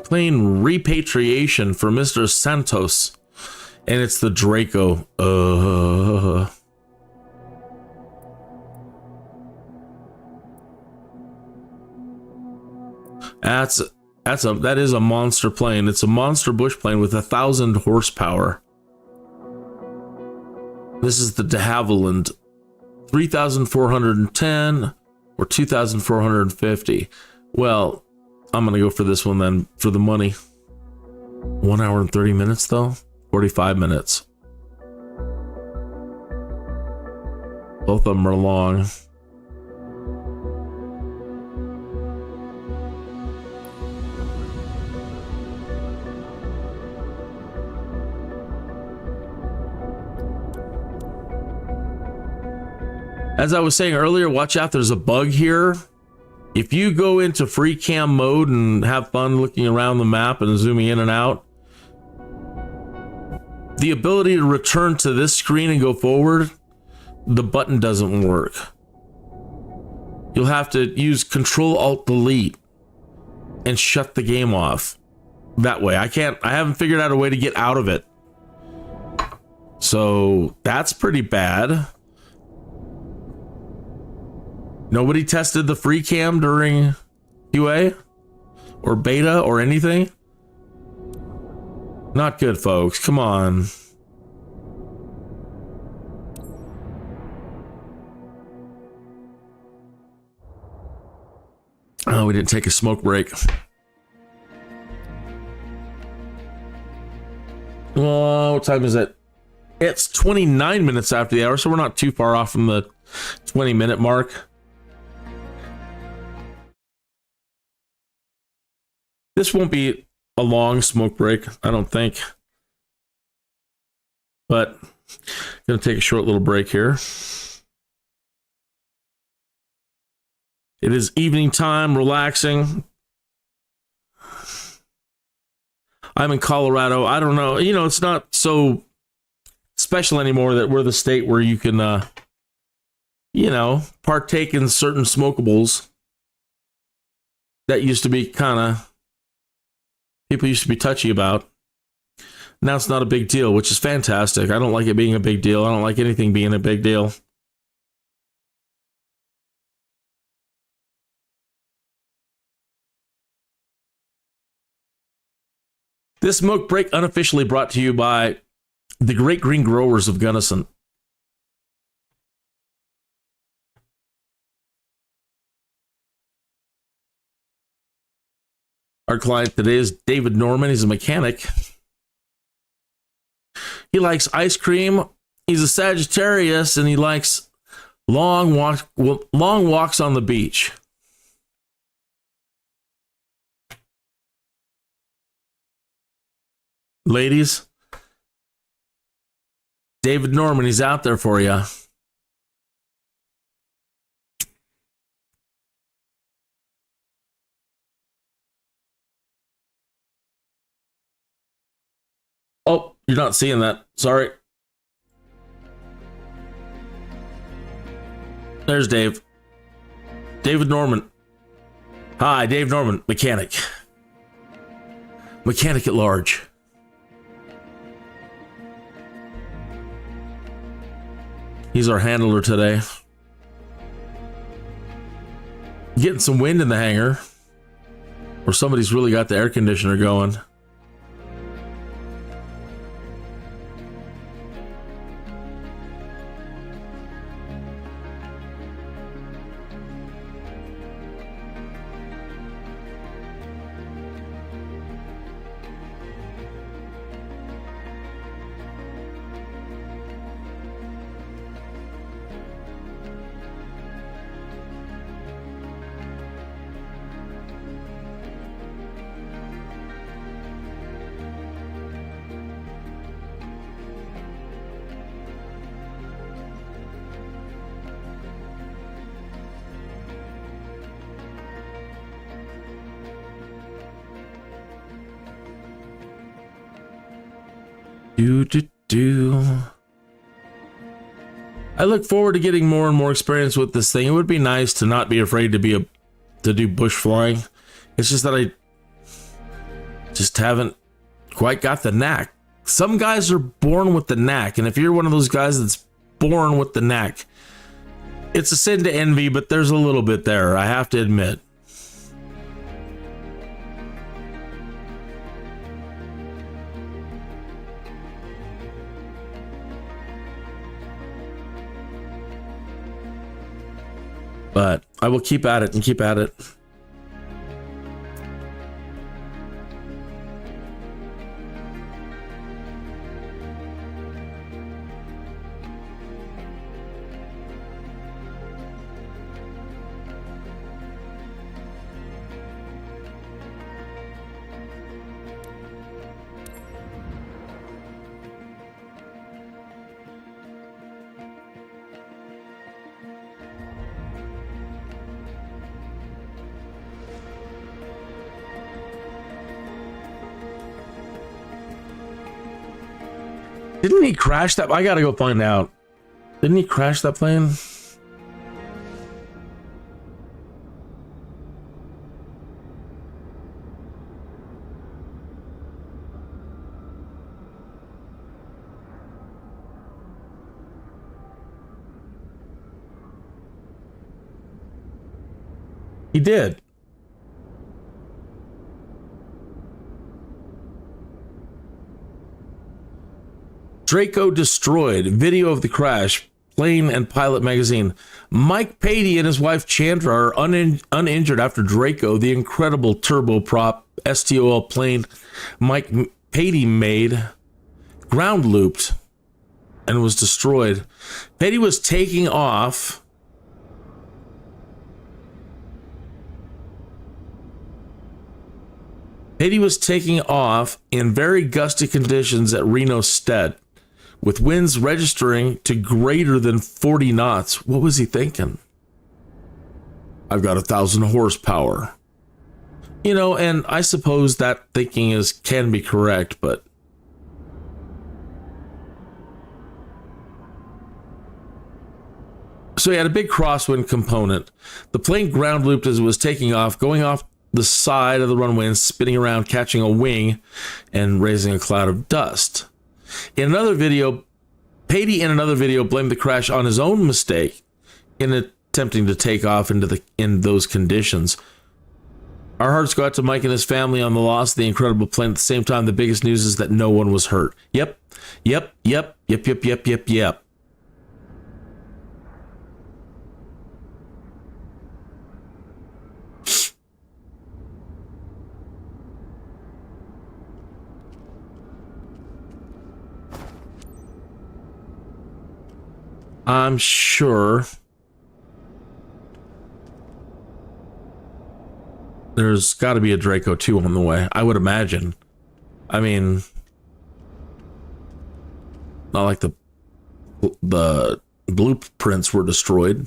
Plane repatriation for Mr. Santos. And it's the Draco. That is a monster plane. It's a monster bush plane with 1,000 horsepower. This is the de Havilland. 3,410 or 2,450. Well, I'm going to go for this one then for the money. 1 hour and 30 minutes though? 45 minutes. Both of them are long. As I was saying earlier, watch out, there's a bug here. If you go into free cam mode and have fun looking around the map and zooming in and out, the ability to return to this screen and go forward, the button doesn't work. You'll have to use Control-Alt-Delete and shut the game off. That way, I haven't figured out a way to get out of it. So that's pretty bad. Nobody tested the free cam during QA or beta or anything? Not good, folks. Come on. Oh, we didn't take a smoke break. Oh, what time is it? It's 29 minutes after the hour, so we're not too far off from the 20-minute mark. This won't be a long smoke break, I don't think. But I'm going to take a short little break here. It is evening time, relaxing. I'm in Colorado. I don't know. It's not so special anymore that we're the state where you can, partake in certain smokables. That used to be people used to be touchy about. Now it's not a big deal, which is fantastic. I don't like it being a big deal. I don't like anything being a big deal. This smoke break unofficially brought to you by the Great Green Growers of Gunnison. Our client today is David Norman. He's a mechanic. He likes ice cream. He's a Sagittarius, and he likes long walks on the beach. Ladies, David Norman, he's out there for you. You're not seeing that. Sorry. There's Dave. David Norman. Hi, Dave Norman, mechanic. Mechanic at large. He's our handler today. Getting some wind in the hangar. Or somebody's really got the air conditioner going. I look forward to getting more and more experience with this thing. It would be nice to not be afraid to do bush flying. It's just that I just haven't quite got the knack. Some guys are born with the knack, and if you're one of those guys that's born with the knack, it's a sin to envy, but there's a little bit there, I have to admit. But I will keep at it and keep at it. Didn't he crash that? I gotta go find out. Didn't he crash that plane? He did. Draco destroyed. Video of the crash. Plane and Pilot magazine. Mike Patey and his wife Chandra are uninjured after Draco, the incredible turboprop STOL plane Mike Patey made, ground looped and was destroyed. Patey was taking off. Patey was taking off in very gusty conditions at Reno Stead, with winds registering to greater than 40 knots. What was he thinking? I've got 1,000 horsepower. You know, and I suppose that thinking can be correct, but so he had a big crosswind component. The plane ground looped as it was taking off, going off the side of the runway and spinning around, catching a wing and raising a cloud of dust. In another video, Patey blamed the crash on his own mistake in attempting to take off in those conditions. Our hearts go out to Mike and his family on the loss of the incredible plane. At the same time, the biggest news is that no one was hurt. Yep. I'm sure there's got to be a Draco 2 on the way, I would imagine. I mean, not like the blueprints were destroyed.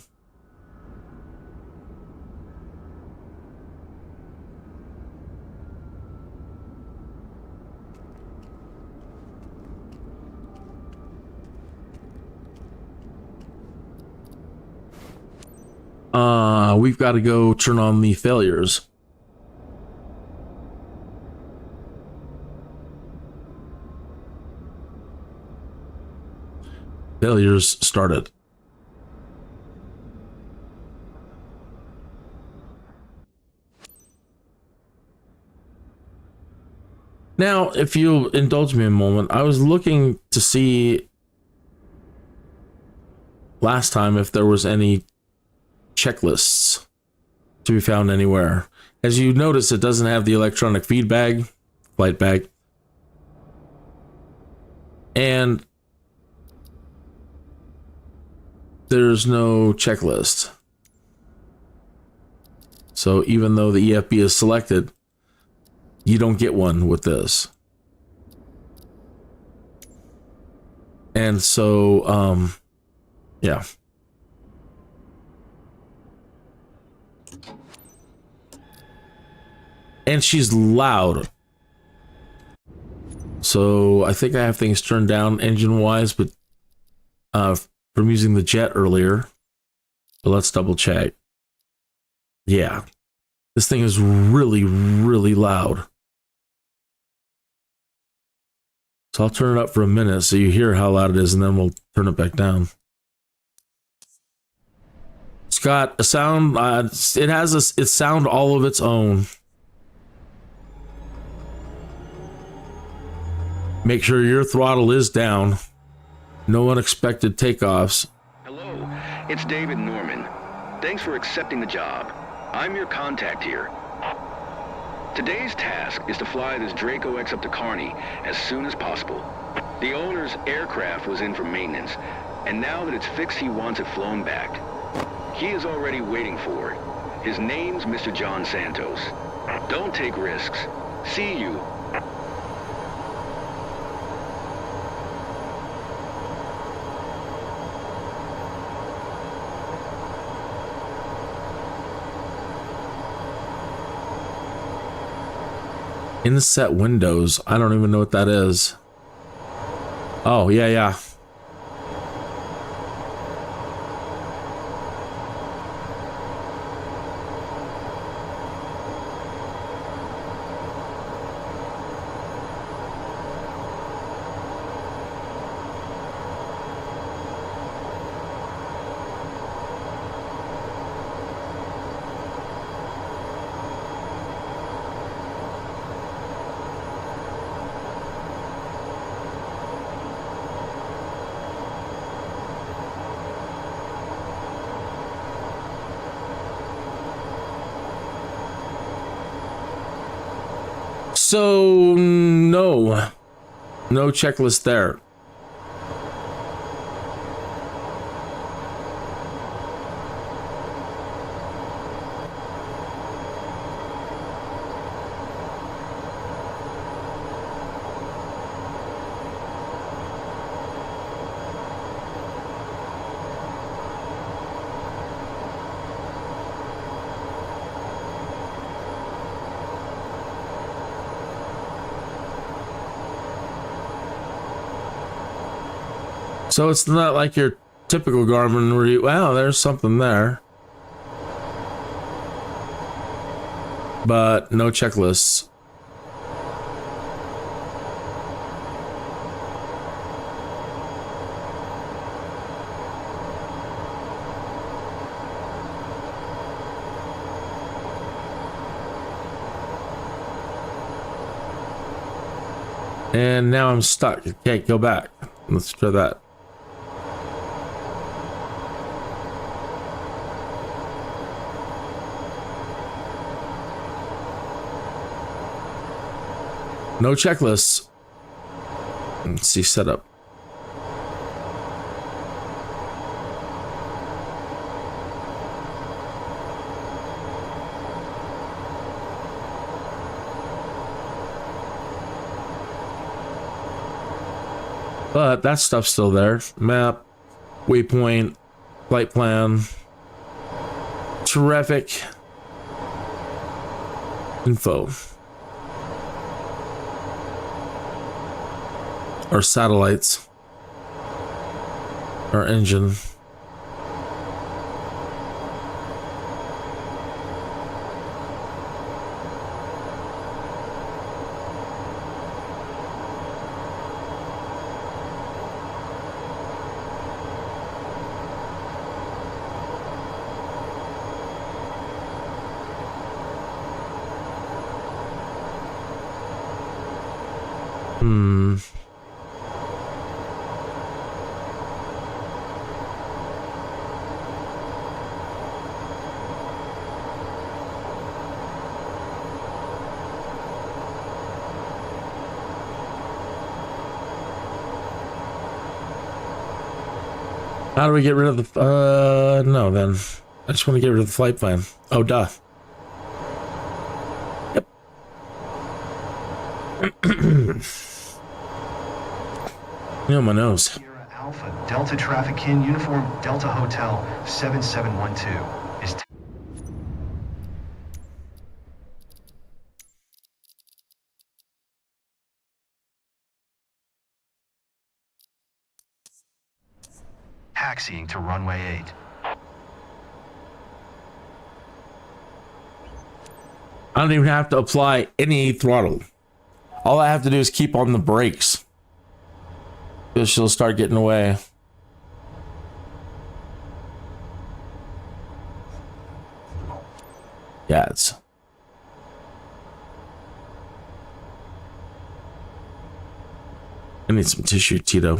we've got to go turn on the failures. Failures started. Now, if you'll indulge me a moment, I was looking to see last time if there was any checklists to be found anywhere. As you notice, it doesn't have the electronic flight bag. And there's no checklist. So even though the EFB is selected, you don't get one with this. And so, yeah. And she's loud. So I think I have things turned down engine-wise, but from using the jet earlier. But let's double check. Yeah. This thing is really, really loud. So I'll turn it up for a minute so you hear how loud it is, and then we'll turn it back down. It's got a sound, it has a sound all of its own. Make sure your throttle is down. No unexpected takeoffs. Hello, it's David Norman. Thanks for accepting the job. I'm your contact here. Today's task is to fly this Draco X up to Kearney as soon as possible. The owner's aircraft was in for maintenance, and now that it's fixed, he wants it flown back. He is already waiting for it. His name's Mr. John Santos. Don't take risks. See you. Inset windows. I don't even know what that is. Oh, yeah. So, no checklist there. So it's not like your typical Garmin where you, wow, there's something there. But no checklists. And now I'm stuck. Okay, go back. Let's try that. No checklists. Let's see setup. But that stuff's still there. Map, waypoint, flight plan, traffic, info. Our satellites, our engine. How do we get rid of the, no, then. I just want to get rid of the flight plan. Oh, duh. Yep. My nose. Sierra Alpha, Delta Traffic in Uniform Delta Hotel 7712 is taxiing to runway 8. I don't even have to apply any throttle. All I have to do is keep on the brakes. Because she'll start getting away. Yeah, it's... I need some tissue, Tito.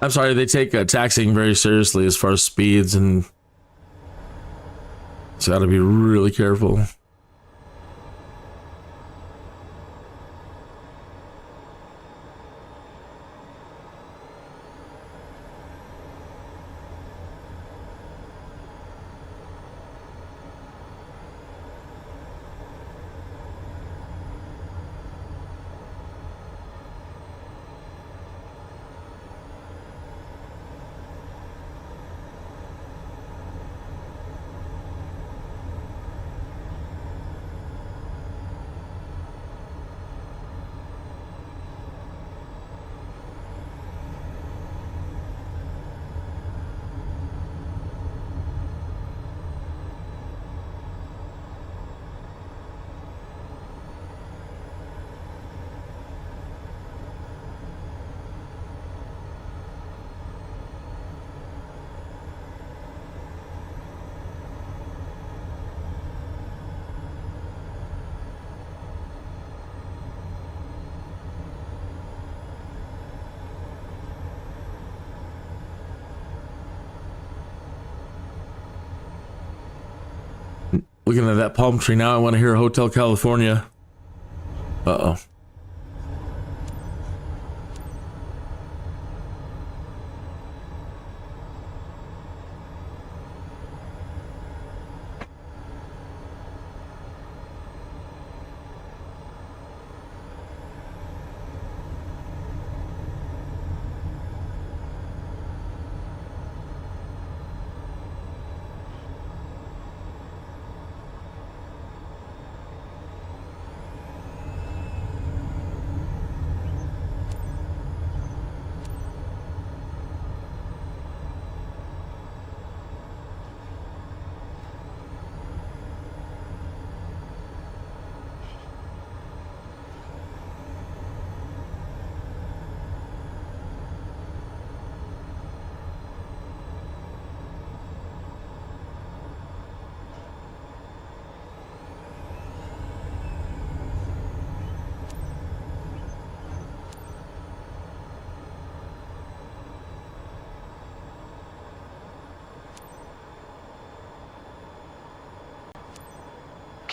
I'm sorry, they take taxiing very seriously as far as speeds, and so gotta be really careful. Looking at that palm tree now, I want to hear Hotel California. Uh-oh.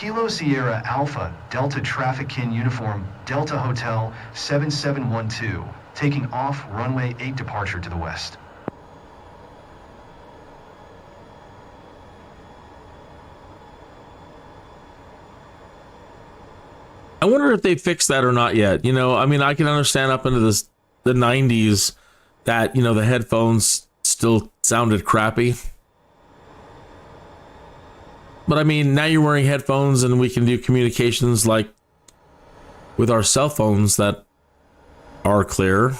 Kilo Sierra Alpha, Delta Traffic Kin Uniform, Delta Hotel 7712, taking off runway 8 departure to the west. I wonder if they fixed that or not yet. You know, I mean, I can understand up into the 90s that, you know, the headphones still sounded crappy. But I mean, now you're wearing headphones and we can do communications like with our cell phones that are clear.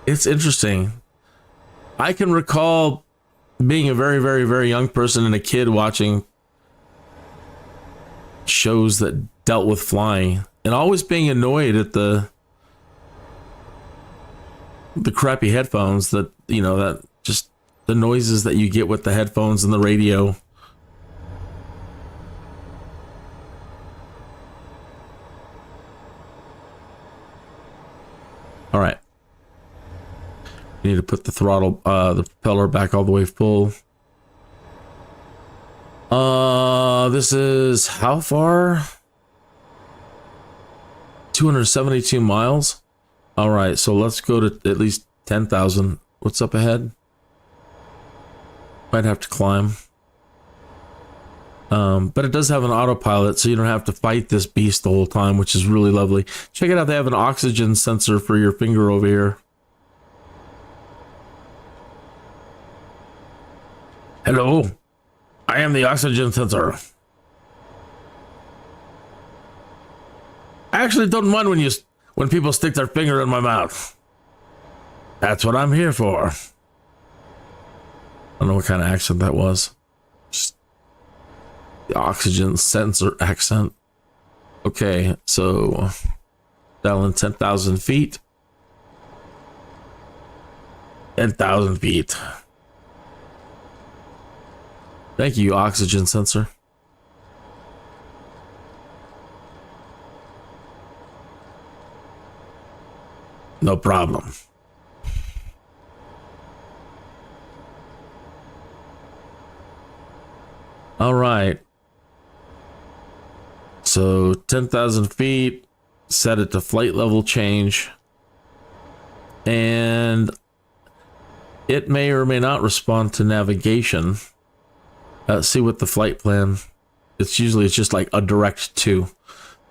It's interesting. I can recall being a very, very, very young person and a kid watching shows that dealt with flying and always being annoyed at the crappy headphones that, you know, that just the noises that you get with the headphones and the radio. All right. You need to put the throttle, the propeller back all the way full. This is how far? 272 miles. All right, so let's go to at least 10,000. What's up ahead? Might have to climb. But it does have an autopilot, so you don't have to fight this beast the whole time, which is really lovely. Check it out, they have an oxygen sensor for your finger over here. Hello, I am the oxygen sensor. I actually don't mind when people stick their finger in my mouth. That's what I'm here for. I don't know what kind of accent that was. Just the oxygen sensor accent. Okay, so down 10,000 feet. 10,000 feet. Thank you, oxygen sensor. No problem. All right. So 10,000 feet, set it to flight level change. And it may or may not respond to navigation. See what the flight plan. It's just like a direct to.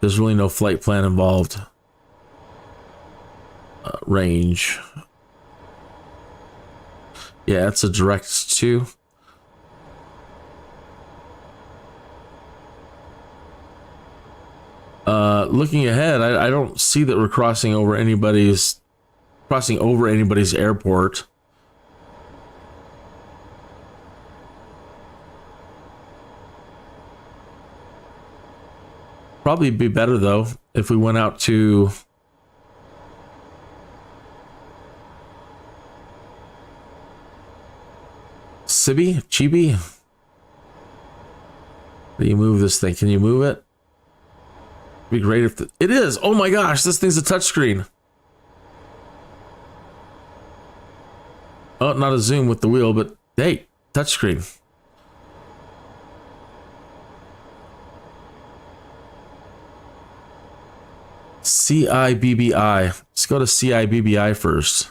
There's really no flight plan involved. Range. Yeah, it's a direct to. Looking ahead, I don't see that we're crossing over anybody's airport. Probably be better though if we went out to Chibi. How do you move this thing? Can you move it? It'd be great if it is. Oh my gosh, this thing's a touchscreen. Oh, not a zoom with the wheel, but hey, touchscreen. CIBBI. Let's go to CIBBI first.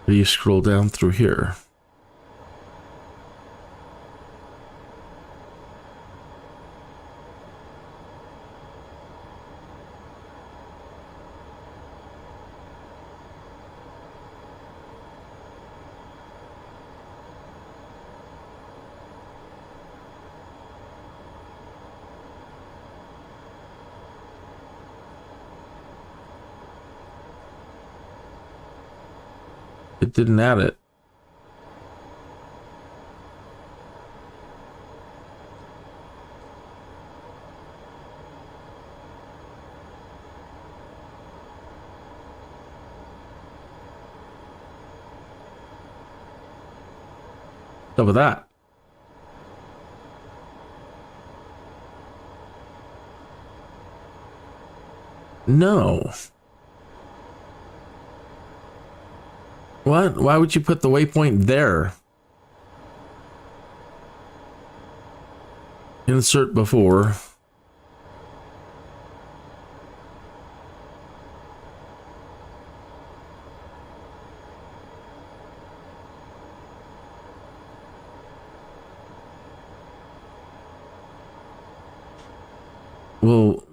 You scroll down through here. It didn't add it. What's up with that? No. What? Why would you put the waypoint there? Insert before. Well,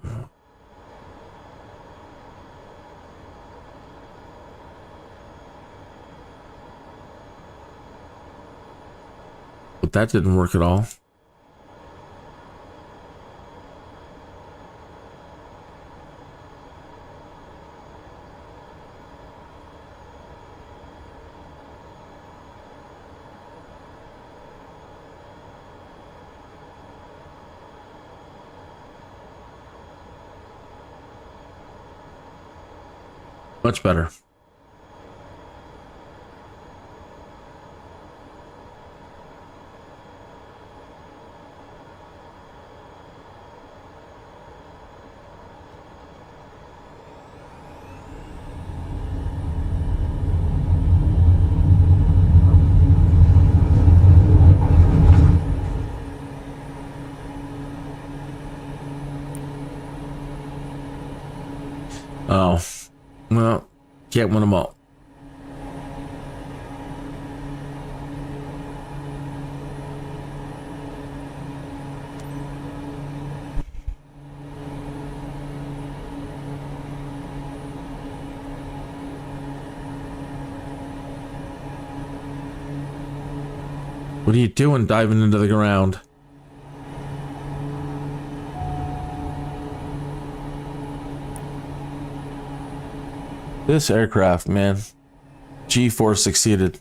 but that didn't work at all. Much better. Oh, well, can't win them all. What are you doing diving into the ground? This aircraft, man. G-Force succeeded.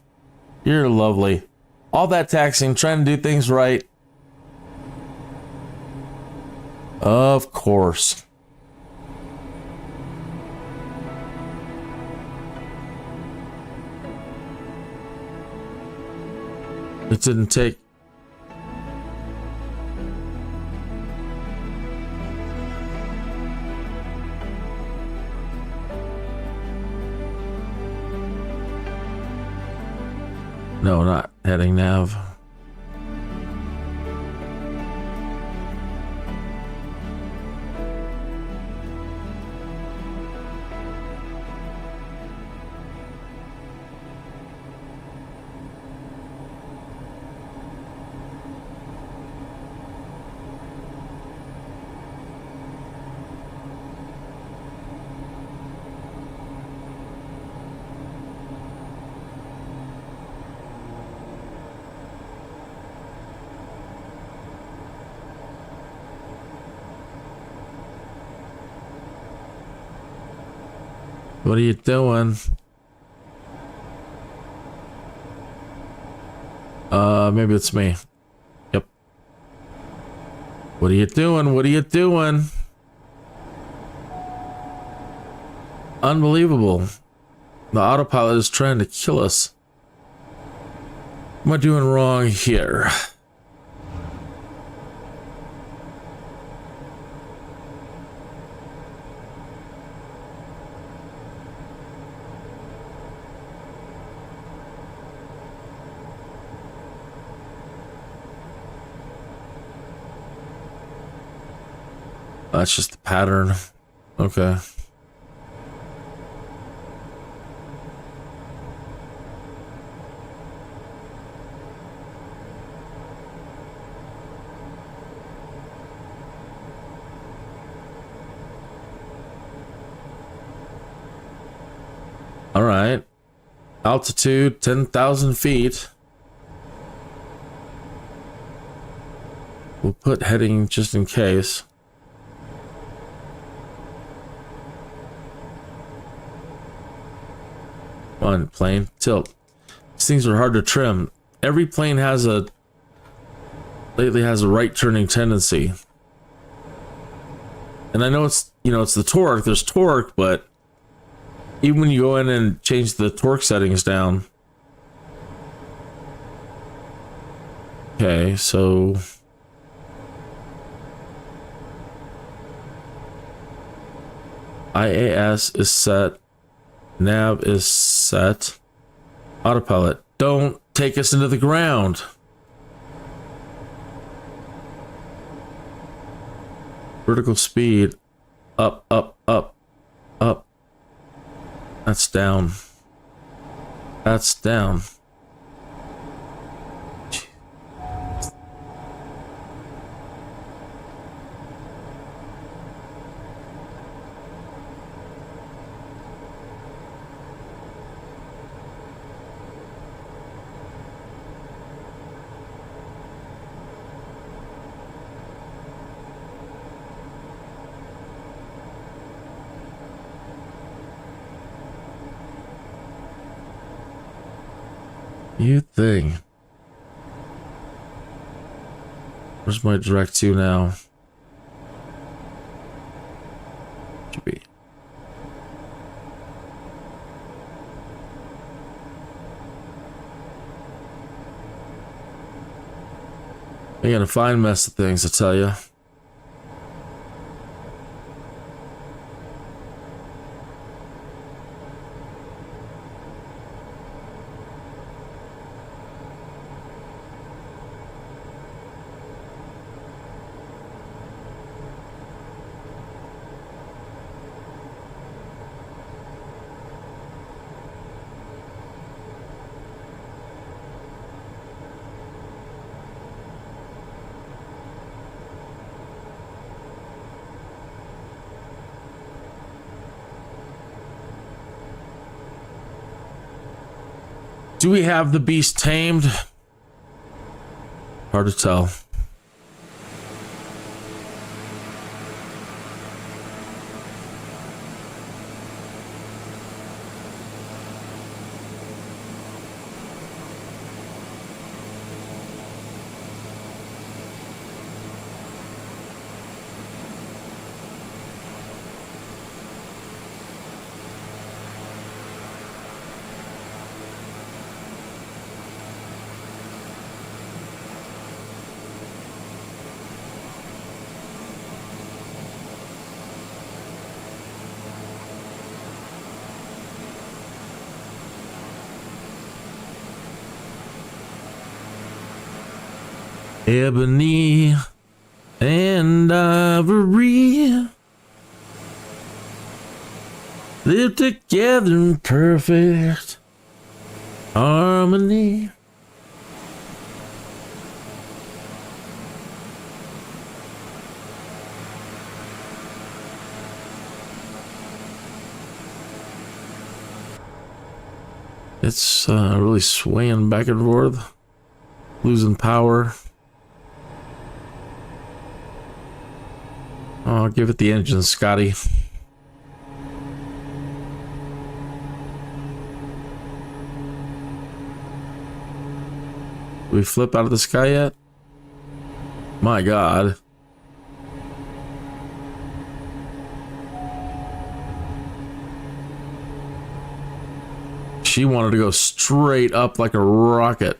You're lovely. All that taxiing, trying to do things right. Of course. It didn't take... No, not heading nav. What are you doing? Maybe it's me. Yep. What are you doing? What are you doing? Unbelievable. The autopilot is trying to kill us. What am I doing wrong here? That's just the pattern. Okay. All right. Altitude 10,000 feet. We'll put heading just in case. Come on, plane, tilt. These things are hard to trim. Every plane has lately has a right turning tendency. And I know it's, it's the torque, there's torque, but even when you go in and change the torque settings down, Okay, so IAS is set. Nav is set. Autopilot. Don't take us into the ground. Vertical speed. Up, up, up, up. That's down. That's down. You thing. Where's my direct to now? Should be. I got a fine mess of things, I tell you. Do we have the beast tamed? Hard to tell. Ebony and ivory live together in perfect harmony. It's really swaying back and forth, losing power. Oh, give it the engine, Scotty. Did we flip out of the sky yet? My God. She wanted to go straight up like a rocket.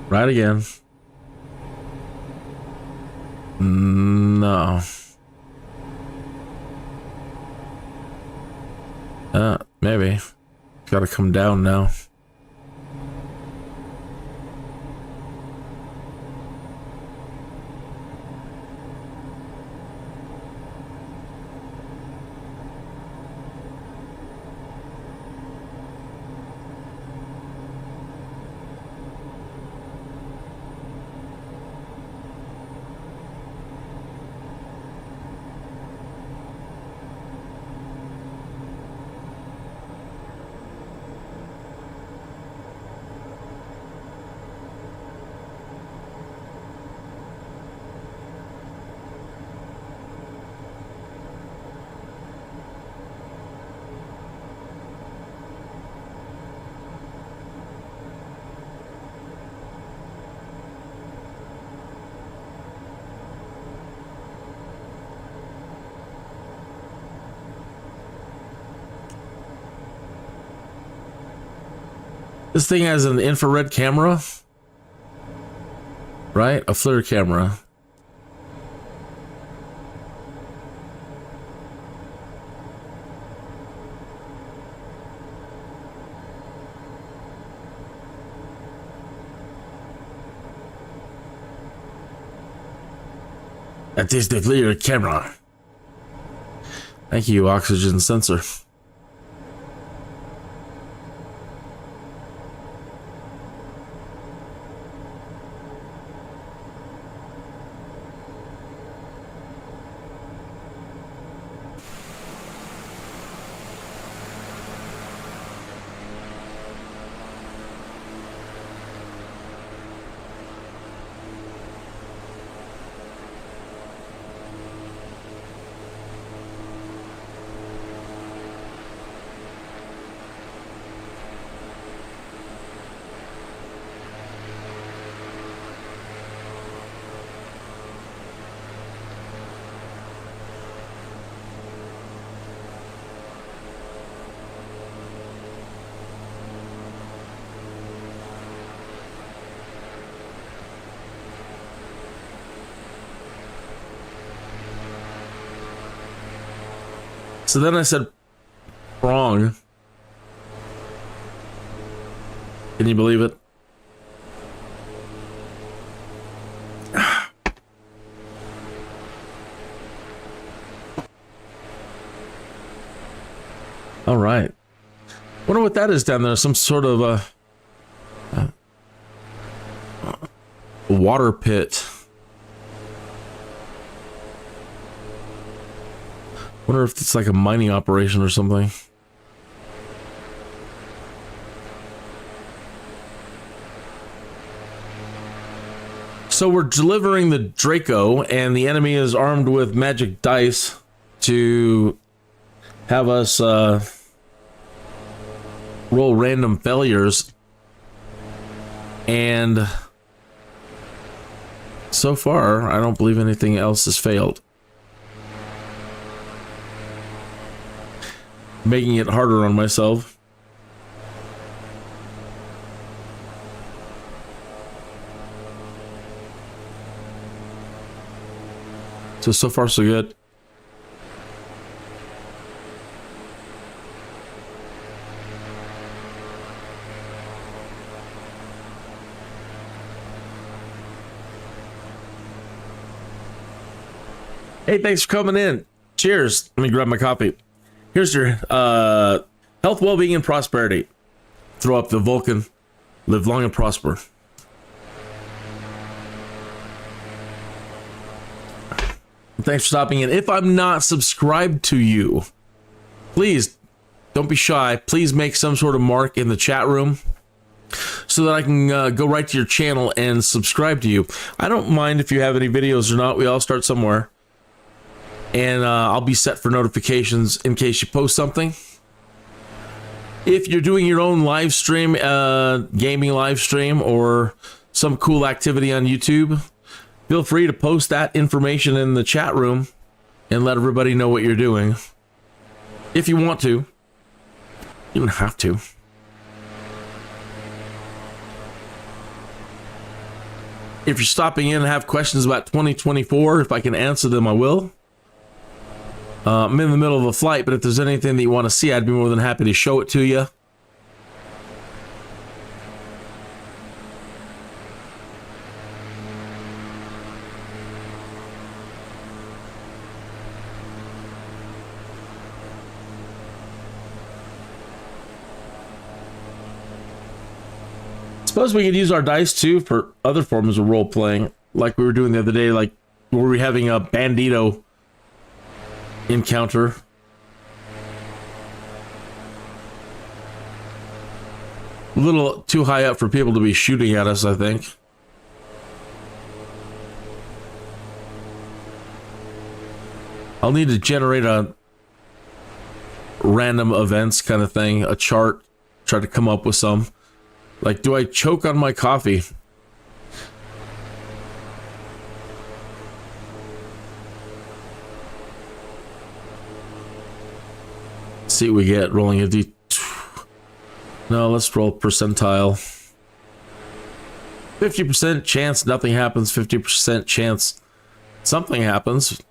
Right again. No. Maybe. Gotta come down now. This thing has an infrared camera, right? A FLIR camera. That is the FLIR camera. Thank you, oxygen sensor. So then I said wrong. Can you believe it? All right. Wonder what that is down there. Some sort of a water pit. Wonder if it's like a mining operation or something. So we're delivering the Draco, and the enemy is armed with magic dice to have us roll random failures. And so far, I don't believe anything else has failed. Making it harder on myself. So far so good. Hey, thanks for coming in. Cheers. Let me grab my coffee. Here's your health, well-being, and prosperity. Throw up the Vulcan. Live long and prosper. Thanks for stopping in. If I'm not subscribed to you, please don't be shy. Please make some sort of mark in the chat room so that I can go right to your channel and subscribe to you. I don't mind if you have any videos or not. We all start somewhere. And I'll be set for notifications in case you post something. If you're doing your own live stream, gaming live stream, or some cool activity on YouTube, feel free to post that information in the chat room and let everybody know what you're doing. If you want to. You don't have to. If you're stopping in and have questions about 2024, if I can answer them, I will. I'm in the middle of a flight, but if there's anything that you want to see, I'd be more than happy to show it to you. Suppose we could use our dice too for other forms of role playing, like we were doing the other day, like were we having a bandito encounter. A little too high up for people to be shooting at us, I think. I'll need to generate a random events kind of thing, a chart, try to come up with some. Like, do I choke on my coffee? See what we get. Rolling a D. No, let's roll percentile. 50% chance nothing happens, 50% chance something happens.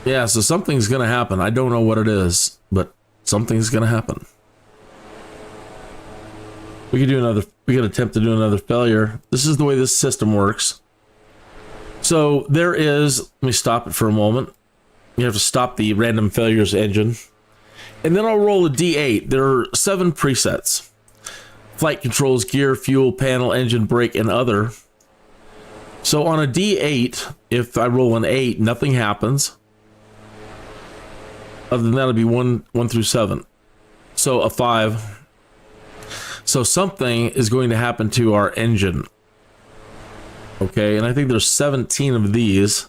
Yeah, so something's going to happen. I don't know what it is, but something's going to happen. We could attempt to do another failure. This is the way this system works. So there is, let me stop it for a moment. You have to stop the random failures engine. And then I'll roll a D8. There are 7 presets. Flight controls, gear, fuel, panel, engine, brake, and other. So on a D8, if I roll an 8, nothing happens. Other than that, it'll be 1 through 7. So a 5. So something is going to happen to our engine. Okay, and I think there's 17 of these.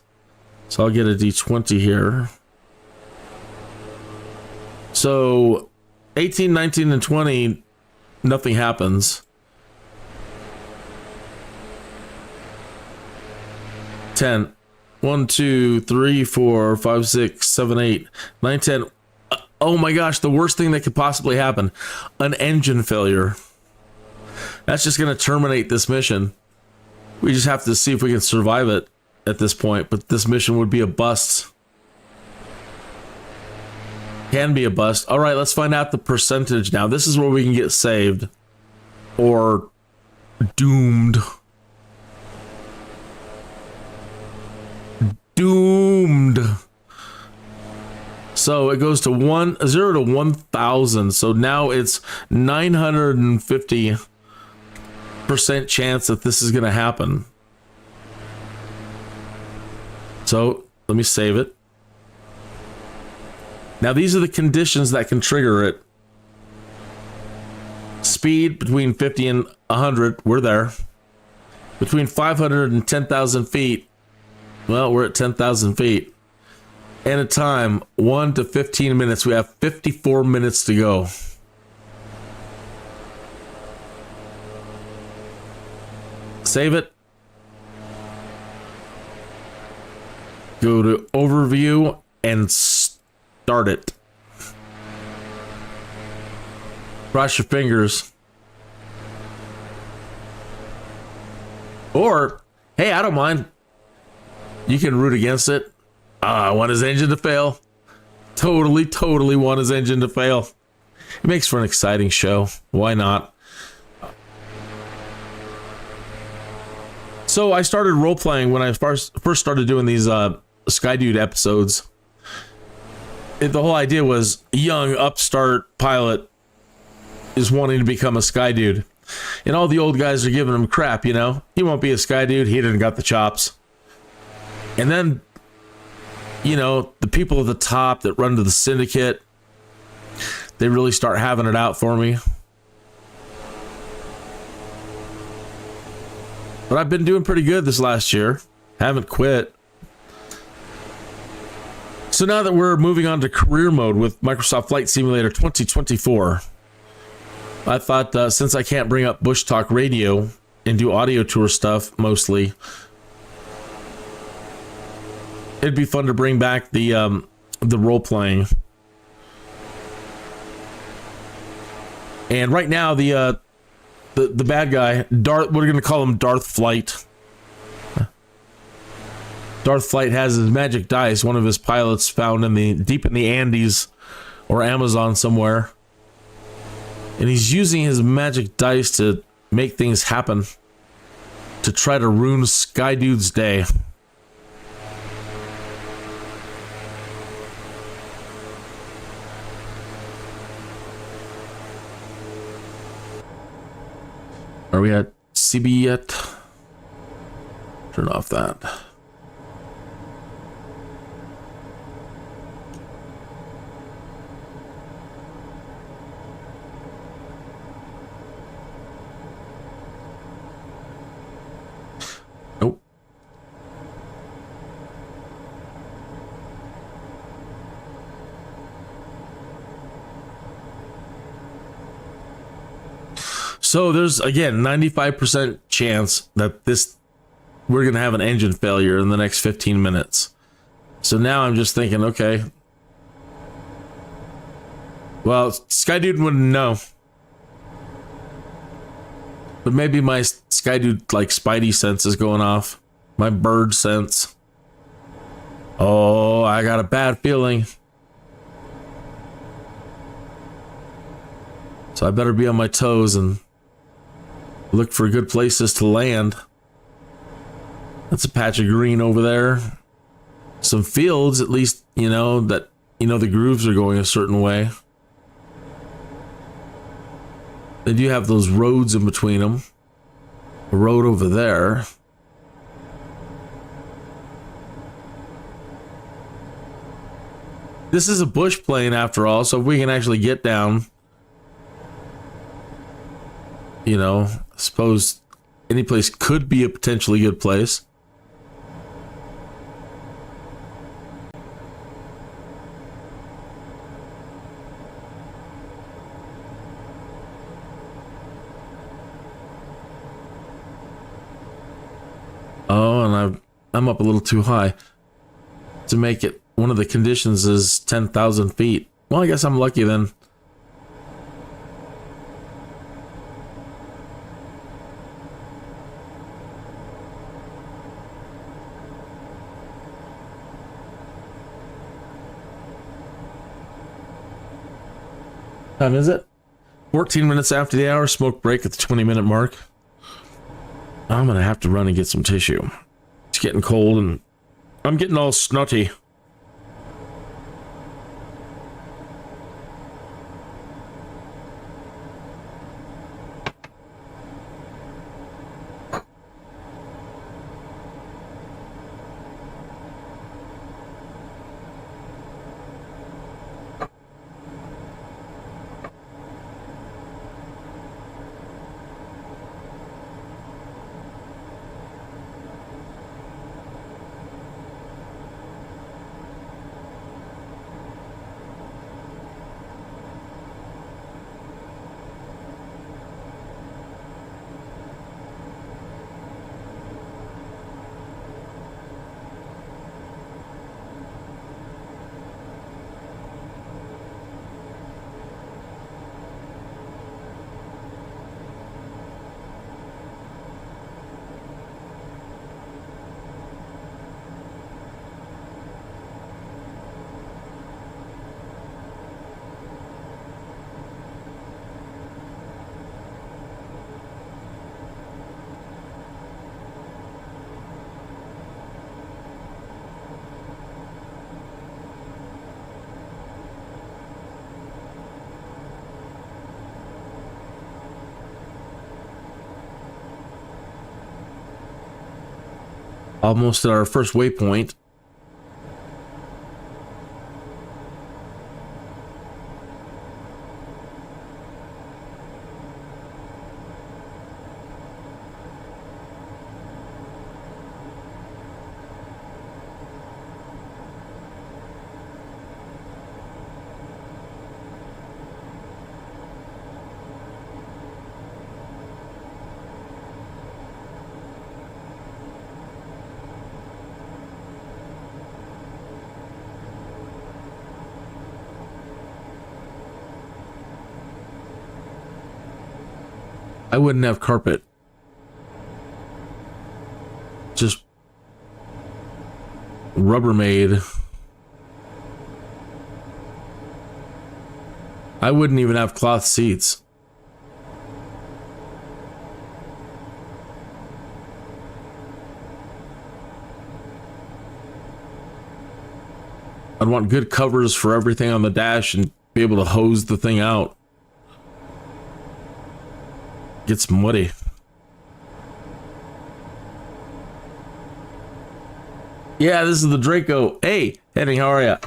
So I'll get a D20 here. So 18, 19, and 20, nothing happens. 10. 1, 2, 3, 4, 5, 6, 7, 8, 9, 10. Oh my gosh, the worst thing that could possibly happen. An engine failure. That's just going to terminate this mission. We just have to see if we can survive it at this point. But this mission would be a bust. Can be a bust. All right, let's find out the percentage now. This is where we can get saved. Or doomed. Doomed. So it goes to 0 to 1,000. So now it's 950% chance that this is going to happen. So let me save it. Now these are the conditions that can trigger it. Speed between 50 and 100. We're there. Between 500 and 10,000 feet. Well, we're at 10,000 feet. And a time, 1 to 15 minutes. We have 54 minutes to go. Save it. Go to overview and start it. Cross your fingers. Or, hey, I don't mind. You can root against it. I want his engine to fail. Totally want his engine to fail. It makes for an exciting show. Why not? So I started role-playing when I first started doing these Skydude episodes. The whole idea was a young upstart pilot is wanting to become a Skydude. And all the old guys are giving him crap, you know? He won't be a Skydude. He didn't got the chops. And then, you know, the people at the top that run to the syndicate, they really start having it out for me. But I've been doing pretty good this last year. Haven't quit. So now that we're moving on to career mode with Microsoft Flight Simulator 2024, I thought since I can't bring up Bushtalk Radio and do audio tour stuff mostly, it'd be fun to bring back the role playing. And right now the bad guy, Darth, we're gonna call him Darth Flight. Darth Flight has his magic dice. One of his pilots found deep in the Andes or Amazon somewhere, and he's using his magic dice to make things happen, to try to ruin Skydude's day. Are we at CB yet? Turn off that. Nope. So there's, again, 95% chance that we're going to have an engine failure in the next 15 minutes. So now I'm just thinking, okay, well, Skydude wouldn't know. But maybe my Skydude, like, spidey sense is going off. My bird sense. Oh, I got a bad feeling. So I better be on my toes and look for good places to land. That's a patch of green over there. Some fields, at least, you know, that, you know, the grooves are going a certain way. They do have those roads in between them. A road over there. This is a bush plane after all, so if we can actually get down, you know, I suppose any place could be a potentially good place. Oh, and I'm up a little too high to make it. One of the conditions is 10,000 feet. Well, I guess I'm lucky then. Time is it? 14 minutes after the hour, smoke break at the 20-minute mark. I'm gonna have to run and get some tissue. It's getting cold and I'm getting all snotty. Almost at our first waypoint. I wouldn't have carpet. Just Rubbermaid. I wouldn't even have cloth seats. I'd want good covers for everything on the dash and be able to hose the thing out. Gets muddy. Yeah, this is the Draco. Hey, Henning, how are ya?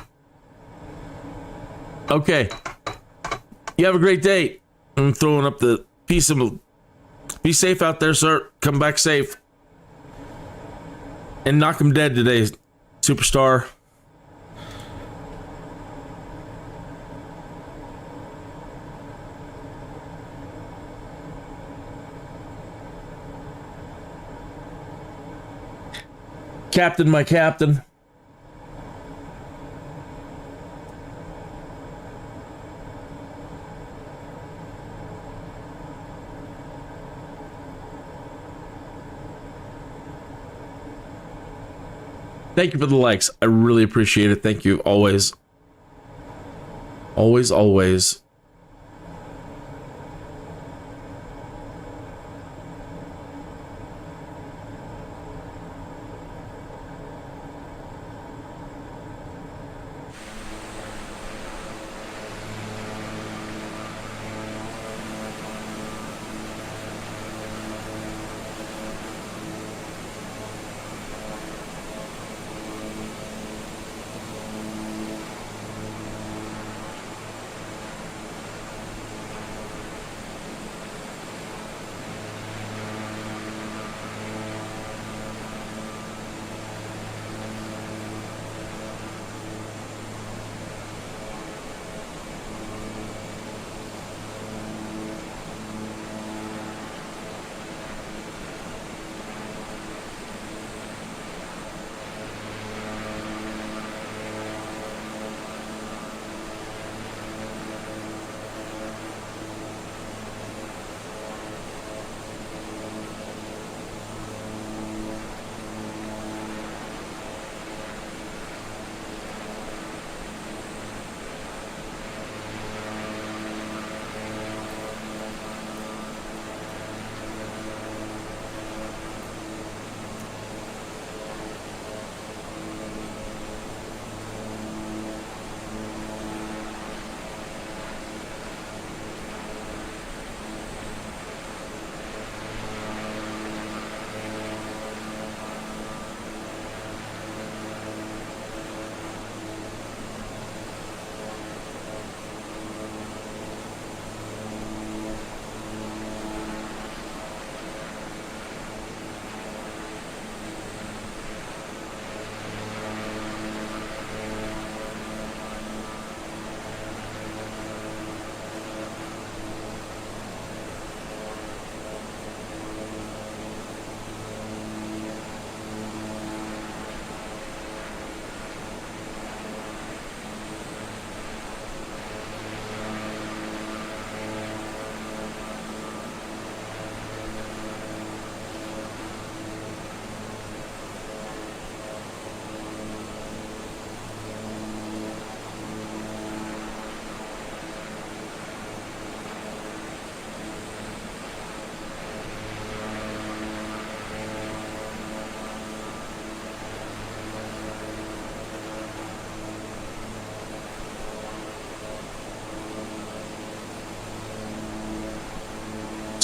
Okay. You have a great day. I'm throwing up the piece of... Be safe out there, sir. Come back safe. And knock him dead today, superstar. Captain, my captain. Thank you for the likes. I really appreciate it. Thank you. Always. Always, always.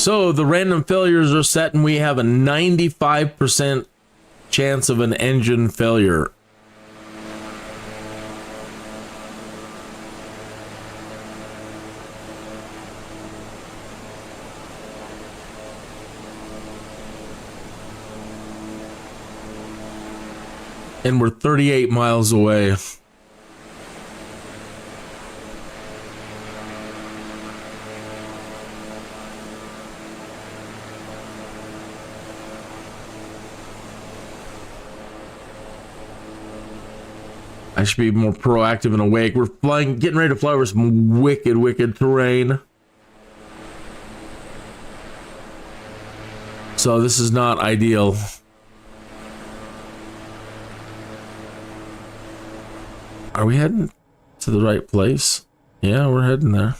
So the random failures are set, and we have a 95% chance of an engine failure. And we're 38 miles away. I should be more proactive and awake. We're flying, getting ready to fly over some wicked, wicked terrain. So this is not ideal. Are we heading to the right place? Yeah, we're heading there.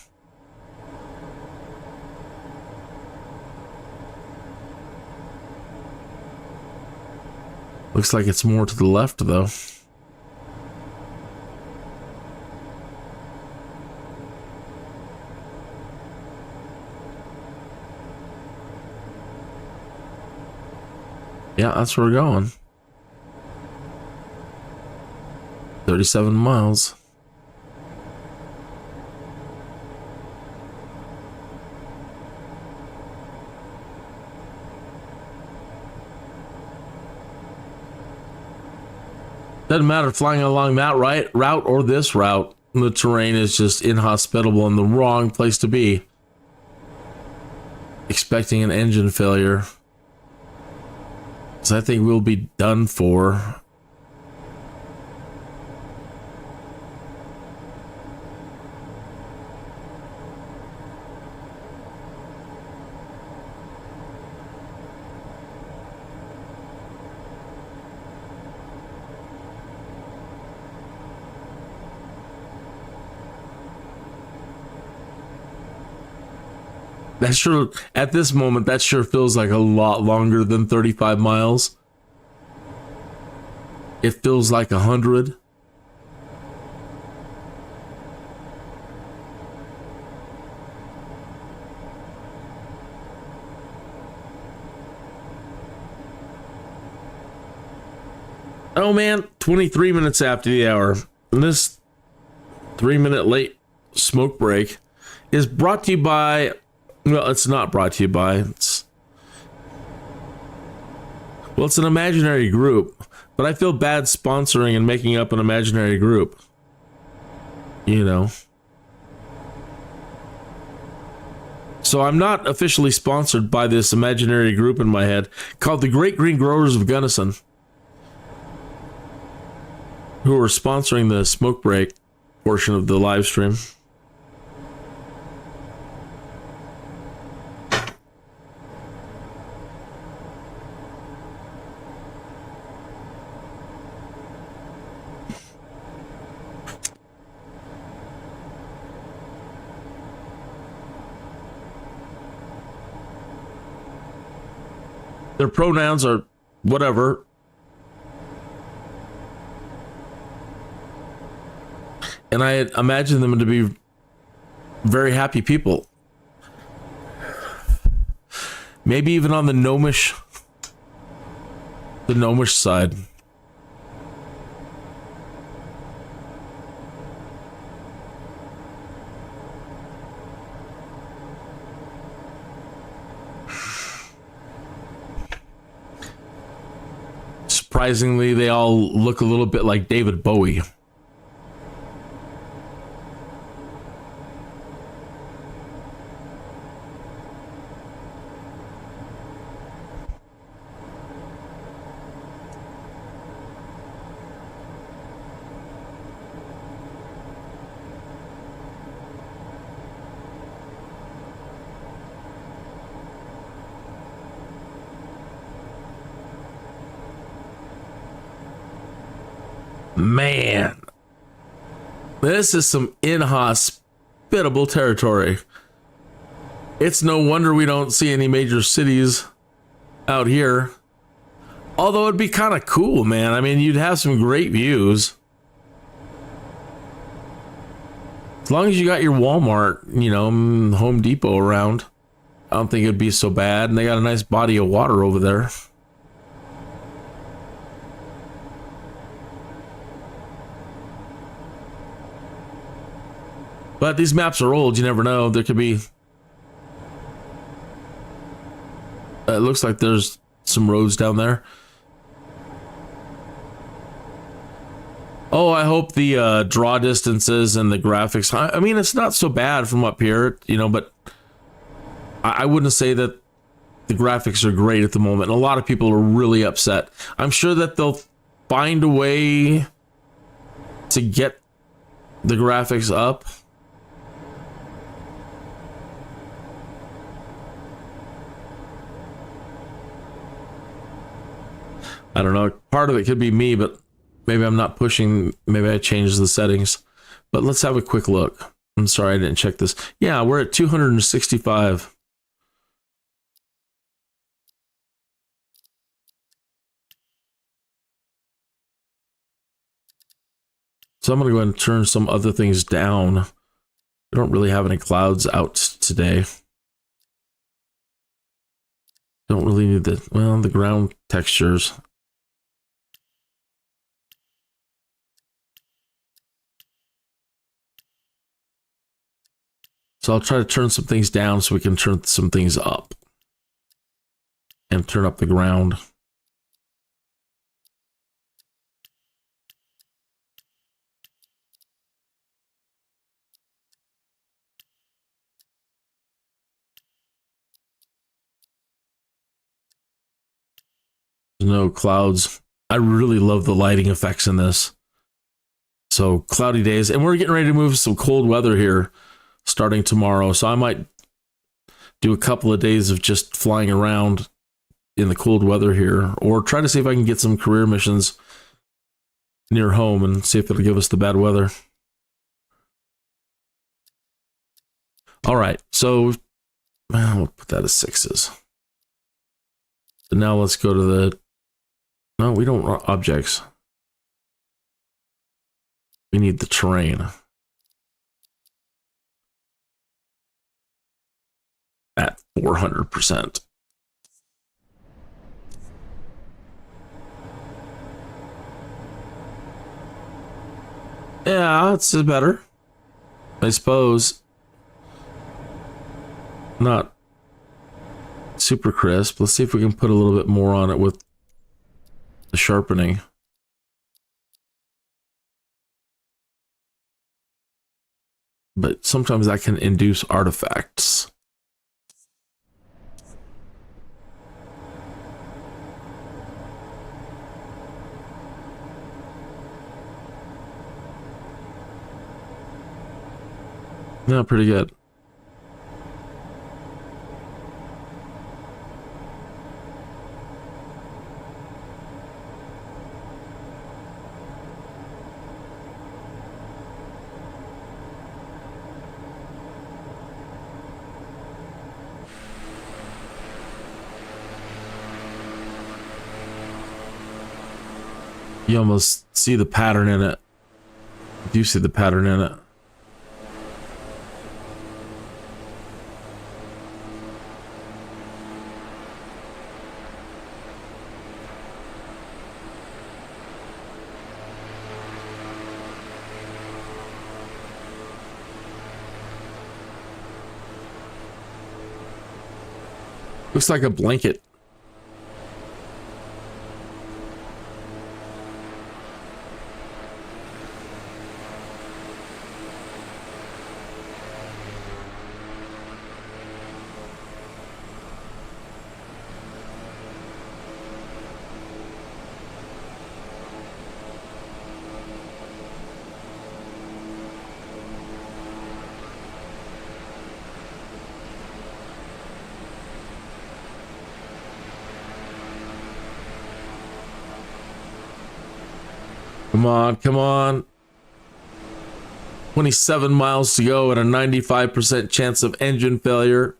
Looks like it's more to the left, though. Yeah, that's where we're going. 37 miles. Doesn't matter flying along that route or this route. The terrain is just inhospitable and the wrong place to be. Expecting an engine failure. So I think we'll be done for. That sure, at this moment, that sure feels like a lot longer than 35 miles. It feels like 100. Oh man, 23 minutes after the hour. And this 3-minute late smoke break is brought to you by, well, it's not brought to you by, it's an imaginary group, but I feel bad sponsoring and making up an imaginary group. You know. So I'm not officially sponsored by this imaginary group in my head called the Great Green Growers of Gunnison, who are sponsoring the smoke break portion of the live stream. Their pronouns are whatever. And I imagine them to be very happy people. Maybe even on the gnomish side. Surprisingly, they all look a little bit like David Bowie. Man, this is some inhospitable territory. It's no wonder we don't see any major cities out here. Although it'd be kind of cool, man. I mean, you'd have some great views. As long as you got your Walmart, you know, Home Depot around, I don't think it'd be so bad. And they got a nice body of water over there. But these maps are old. You never know. There could be... it looks like there's some roads down there. Oh, I hope the draw distances and the graphics... I mean, it's not so bad from up here, you know, but I wouldn't say that the graphics are great at the moment. A lot of people are really upset. I'm sure that they'll find a way to get the graphics up. I don't know. Part of it could be me, but maybe I'm not pushing. Maybe I changed the settings. But let's have a quick look. I'm sorry I didn't check this. Yeah, we're at 265. So I'm going to go ahead and turn some other things down. We don't really have any clouds out today. Don't really need the ground textures. So I'll try to turn some things down so we can turn some things up. And turn up the ground. There's no clouds. I really love the lighting effects in this. So cloudy days. And we're getting ready to move some cold weather here starting tomorrow. So I might do a couple of days of just flying around in the cold weather here, or try to see if I can get some career missions near home and see if it'll give us the bad weather. All right. So We'll put that as 6s. So now let's go to the... No, we don't want objects. We need the terrain. At 400%. Yeah, it's better. I suppose. Not super crisp. Let's see if we can put a little bit more on it with the sharpening. But sometimes that can induce artifacts. Yeah, pretty good. You almost see the pattern in it. You see the pattern in it. Looks like a blanket. Come on, come on. 27 miles to go and a 95% chance of engine failure.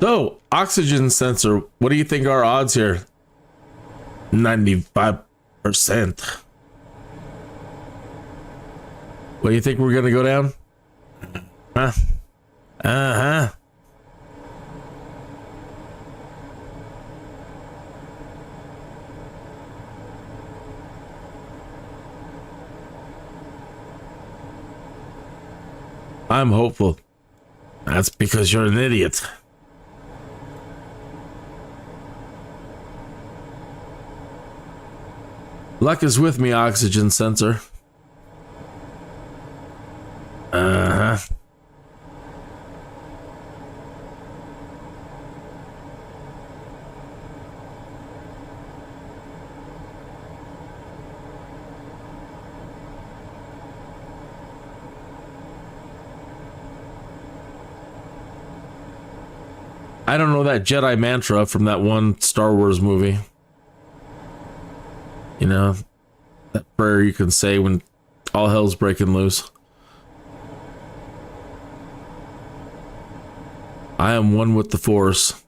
So, oxygen sensor, what do you think our odds here? 95%. What do you think we're going to go down? Huh? Uh-huh. I'm hopeful. That's because you're an idiot. Luck is with me, oxygen sensor. Uh-huh. I don't know that Jedi mantra from that one Star Wars movie. You know, that prayer you can say when all hell's breaking loose. I am one with the Force.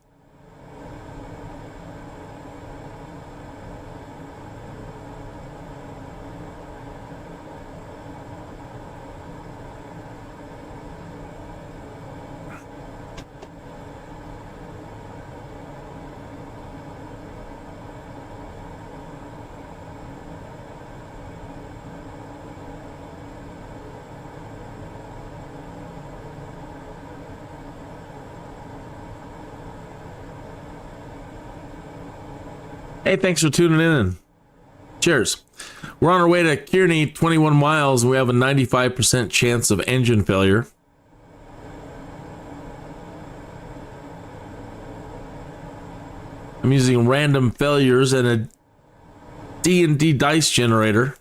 Hey, thanks for tuning in. Cheers. We're on our way to Kearney, 21 miles, and we have a 95% chance of engine failure. I'm using random failures and a D&D dice generator.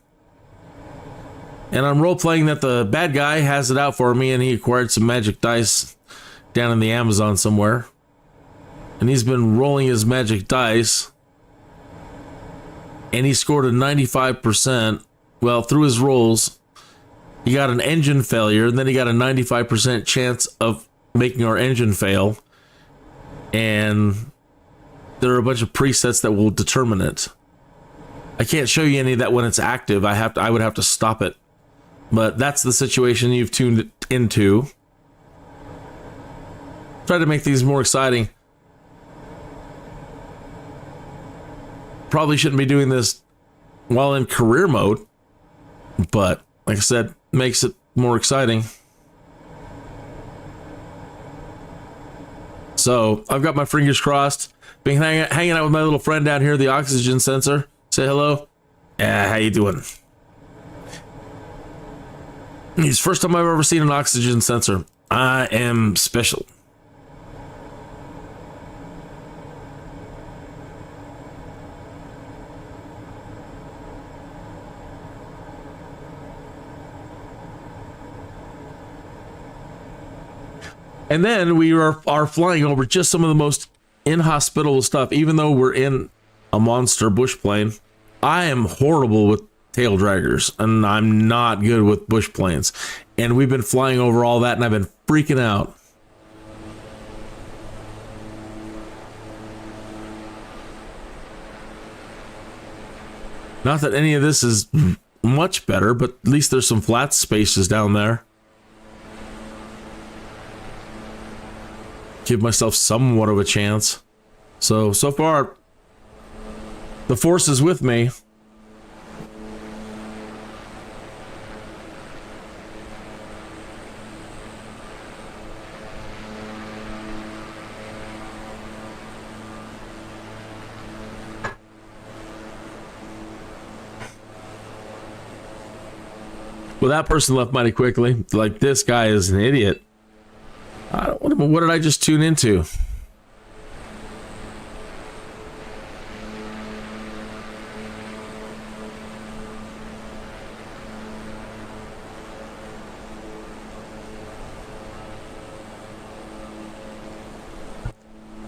And I'm role-playing that the bad guy has it out for me, and he acquired some magic dice down in the Amazon somewhere. And he's been rolling his magic dice. And he scored a 95%. Well, through his rolls, he got an engine failure, and then he got a 95% chance of making our engine fail. And there are a bunch of presets that will determine it. I can't show you any of that when it's active. I would have to stop it. But that's the situation you've tuned into. Try to make these more exciting. Probably shouldn't be doing this while in career mode, but like I said, makes it more exciting. So I've got my fingers crossed. Been hanging out with my little friend down here, the oxygen sensor. Say hello. How you doing? It's the first time I've ever seen an oxygen sensor. I am special. And then we are flying over just some of the most inhospitable stuff. Even though we're in a monster bush plane, I am horrible with tail draggers, and I'm not good with bush planes. And we've been flying over all that, and I've been freaking out. Not that any of this is much better, but at least there's some flat spaces down there. Give myself somewhat of a chance. So far, the Force is with me. Well, that person left mighty quickly. Like, this guy is an idiot. What did I just tune into?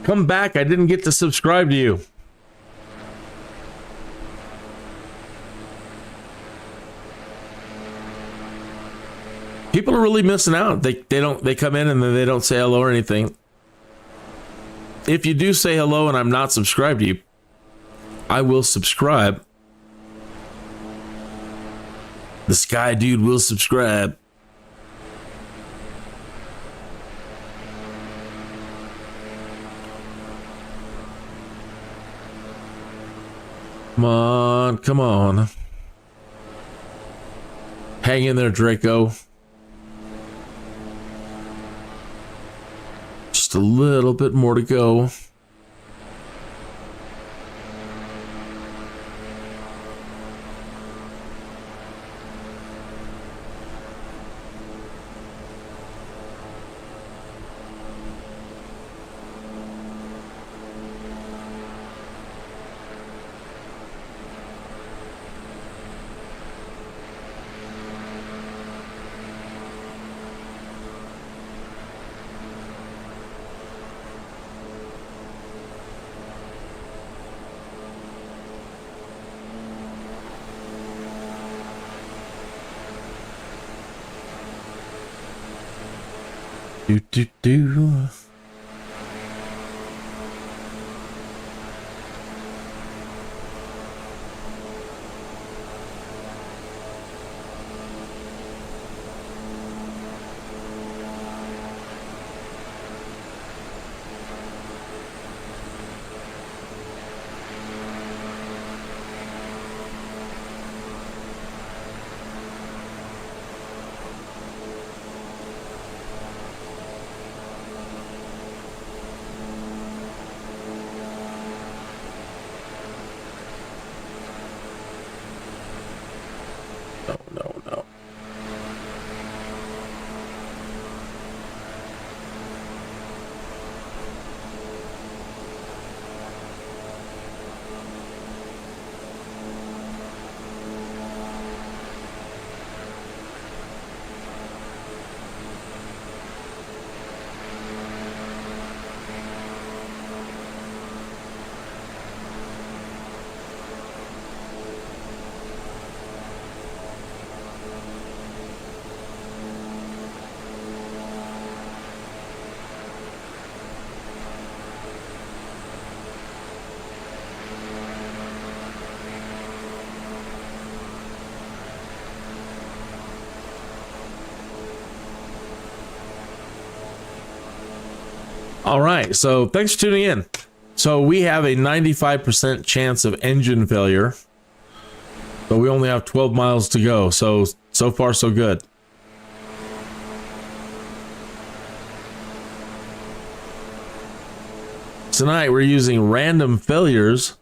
Come back. I didn't get to subscribe to you. People are really missing out. They come in and then they don't say hello or anything. If you do say hello and I'm not subscribed to you, I will subscribe. The Skydude will subscribe. Come on, come on. Hang in there, Draco. a little bit more to go. Do. No. All right, so thanks for tuning in. So we have a 95% chance of engine failure, but we only have 12 miles to go. So far, so good. Tonight we're using random failures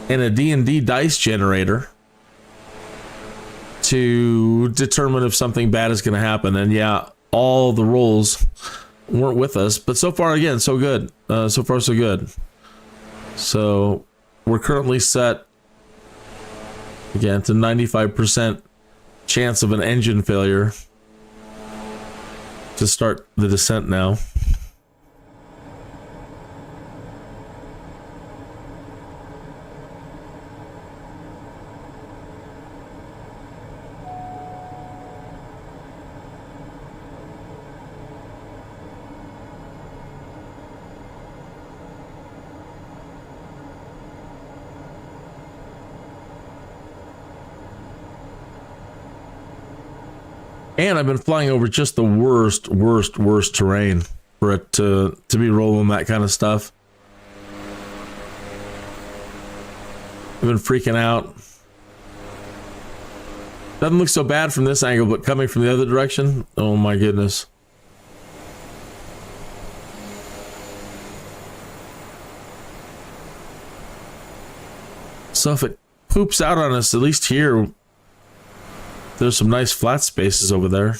and a D&D dice generator to determine if something bad is going to happen. And yeah, all the rolls weren't with us, but so far, again, so good. So far, so good. So we're currently set, again, to 95% chance of an engine failure to start the descent now. And I've been flying over just the worst terrain for it to be rolling that kind of stuff. I've been freaking out. Doesn't look so bad from this angle, but coming from the other direction, oh my goodness. So if it poops out on us, at least here, there's some nice flat spaces over there.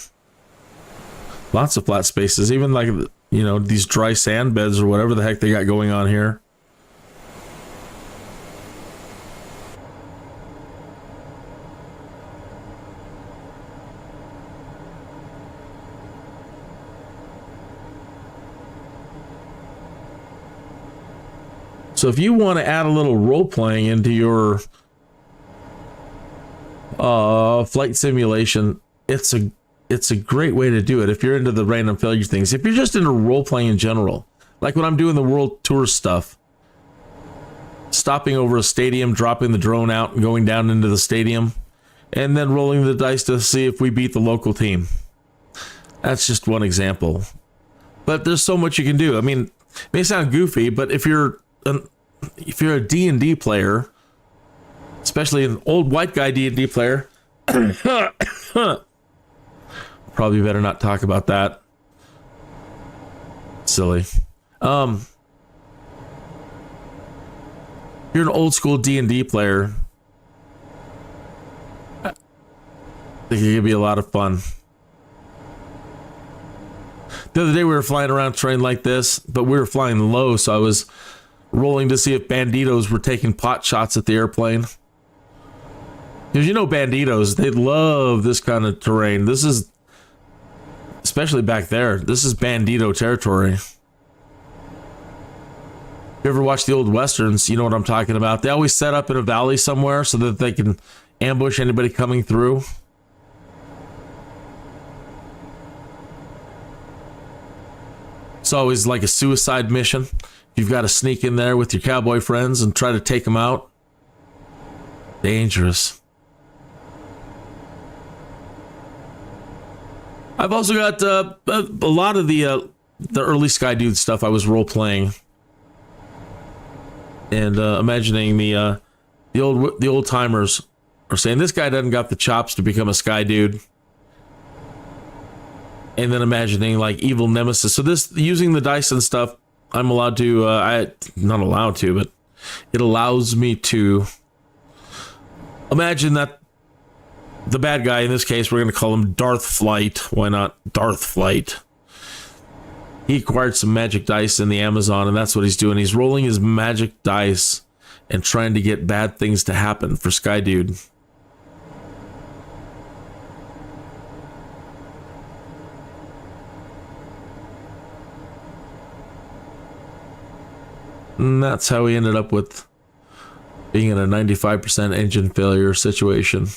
Lots of flat spaces, even like, you know, these dry sand beds or whatever the heck they got going on here. So if you want to add a little role playing into your flight simulation, it's a great way to do it if you're into the random failure things. If you're just into role playing in general, like when I'm doing the world tour stuff, stopping over a stadium, dropping the drone out and going down into the stadium, and then rolling the dice to see if we beat the local team. That's just one example. But there's so much you can do. I mean, it may sound goofy, but if you're a D&D player, especially an old white guy D&D player, probably better not talk about that. Silly. If you're an old school D&D player, I think it could be a lot of fun. The other day we were flying around terrain like this, but we were flying low, so I was rolling to see if banditos were taking pot shots at the airplane. Because you know banditos, they love this kind of terrain. This is, especially back there, this is bandito territory. If you ever watch the old westerns, you know what I'm talking about. They always set up in a valley somewhere so that they can ambush anybody coming through. It's always like a suicide mission. You've got to sneak in there with your cowboy friends and try to take them out. Dangerous. I've also got a lot of the early Skydude stuff I was role playing and imagining the old timers are saying this guy doesn't got the chops to become a Skydude. And then imagining like evil nemesis. So this, using the dice and stuff, I'm allowed to, not allowed to, but it allows me to imagine that the bad guy, in this case, we're going to call him Darth Flight. Why not Darth Flight? He acquired some magic dice in the Amazon, and that's what he's doing. He's rolling his magic dice and trying to get bad things to happen for Skydude. And that's how he ended up with being in a 95% engine failure situation.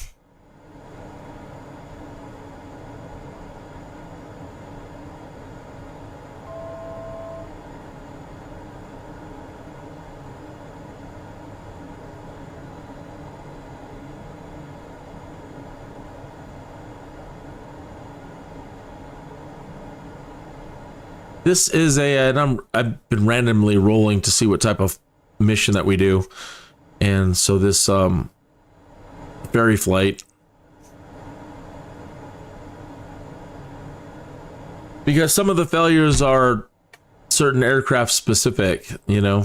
This is I've been randomly rolling to see what type of mission that we do. And so this ferry flight, because some of the failures are certain aircraft specific, you know,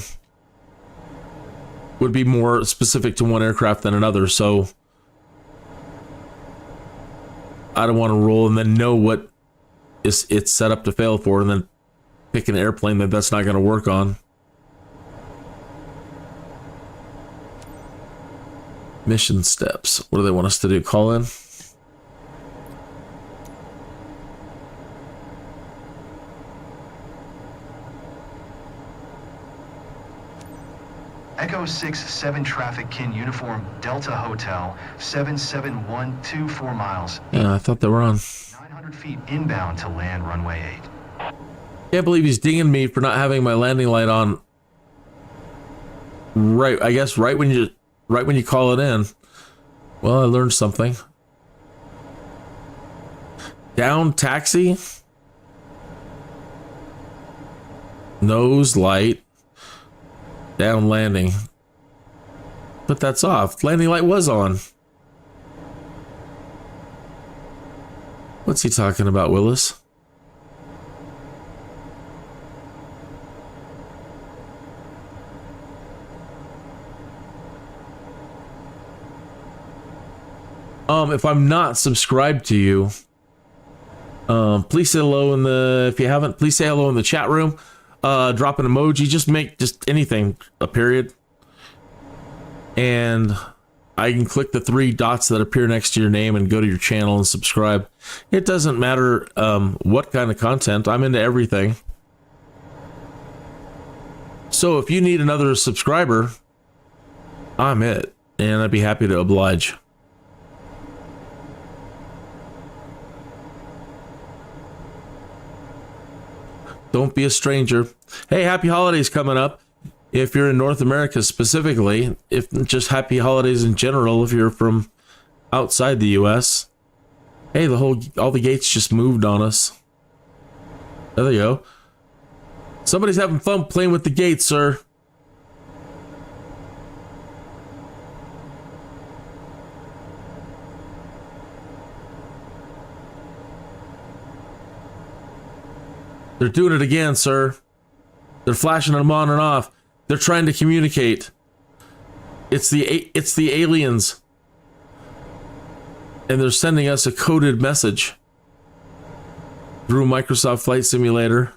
would be more specific to one aircraft than another. So I don't want to roll and then know what it's set up to fail for, and then pick an airplane that's not going to work on. Mission steps. What do they want us to do? Call in? Echo 6-7 traffic Kin uniform Delta Hotel 77124 miles. Yeah, I thought they were on. 900 feet inbound to land runway 8. Can't believe he's dinging me for not having my landing light on. Right, I guess right when you call it in. Well, I learned something. Down taxi. Nose light. Down landing. But that's off. Landing light was on. What's he talking about, Willis? If I'm not subscribed to you, please say hello in the, if you haven't, please say hello in the chat room. Drop an emoji, just anything, a period. And I can click the 3 dots that appear next to your name and go to your channel and subscribe. It doesn't matter what kind of content. I'm into everything. So if you need another subscriber, I'm it. And I'd be happy to oblige. Don't be a stranger. Hey, happy holidays coming up. If you're in North America specifically, if just happy holidays in general, if you're from outside the US. Hey, all the gates just moved on us. There they go. Somebody's having fun playing with the gates, sir. They're doing it again, sir. They're flashing them on and off. They're trying to communicate. It's the aliens. And they're sending us a coded message through Microsoft Flight Simulator.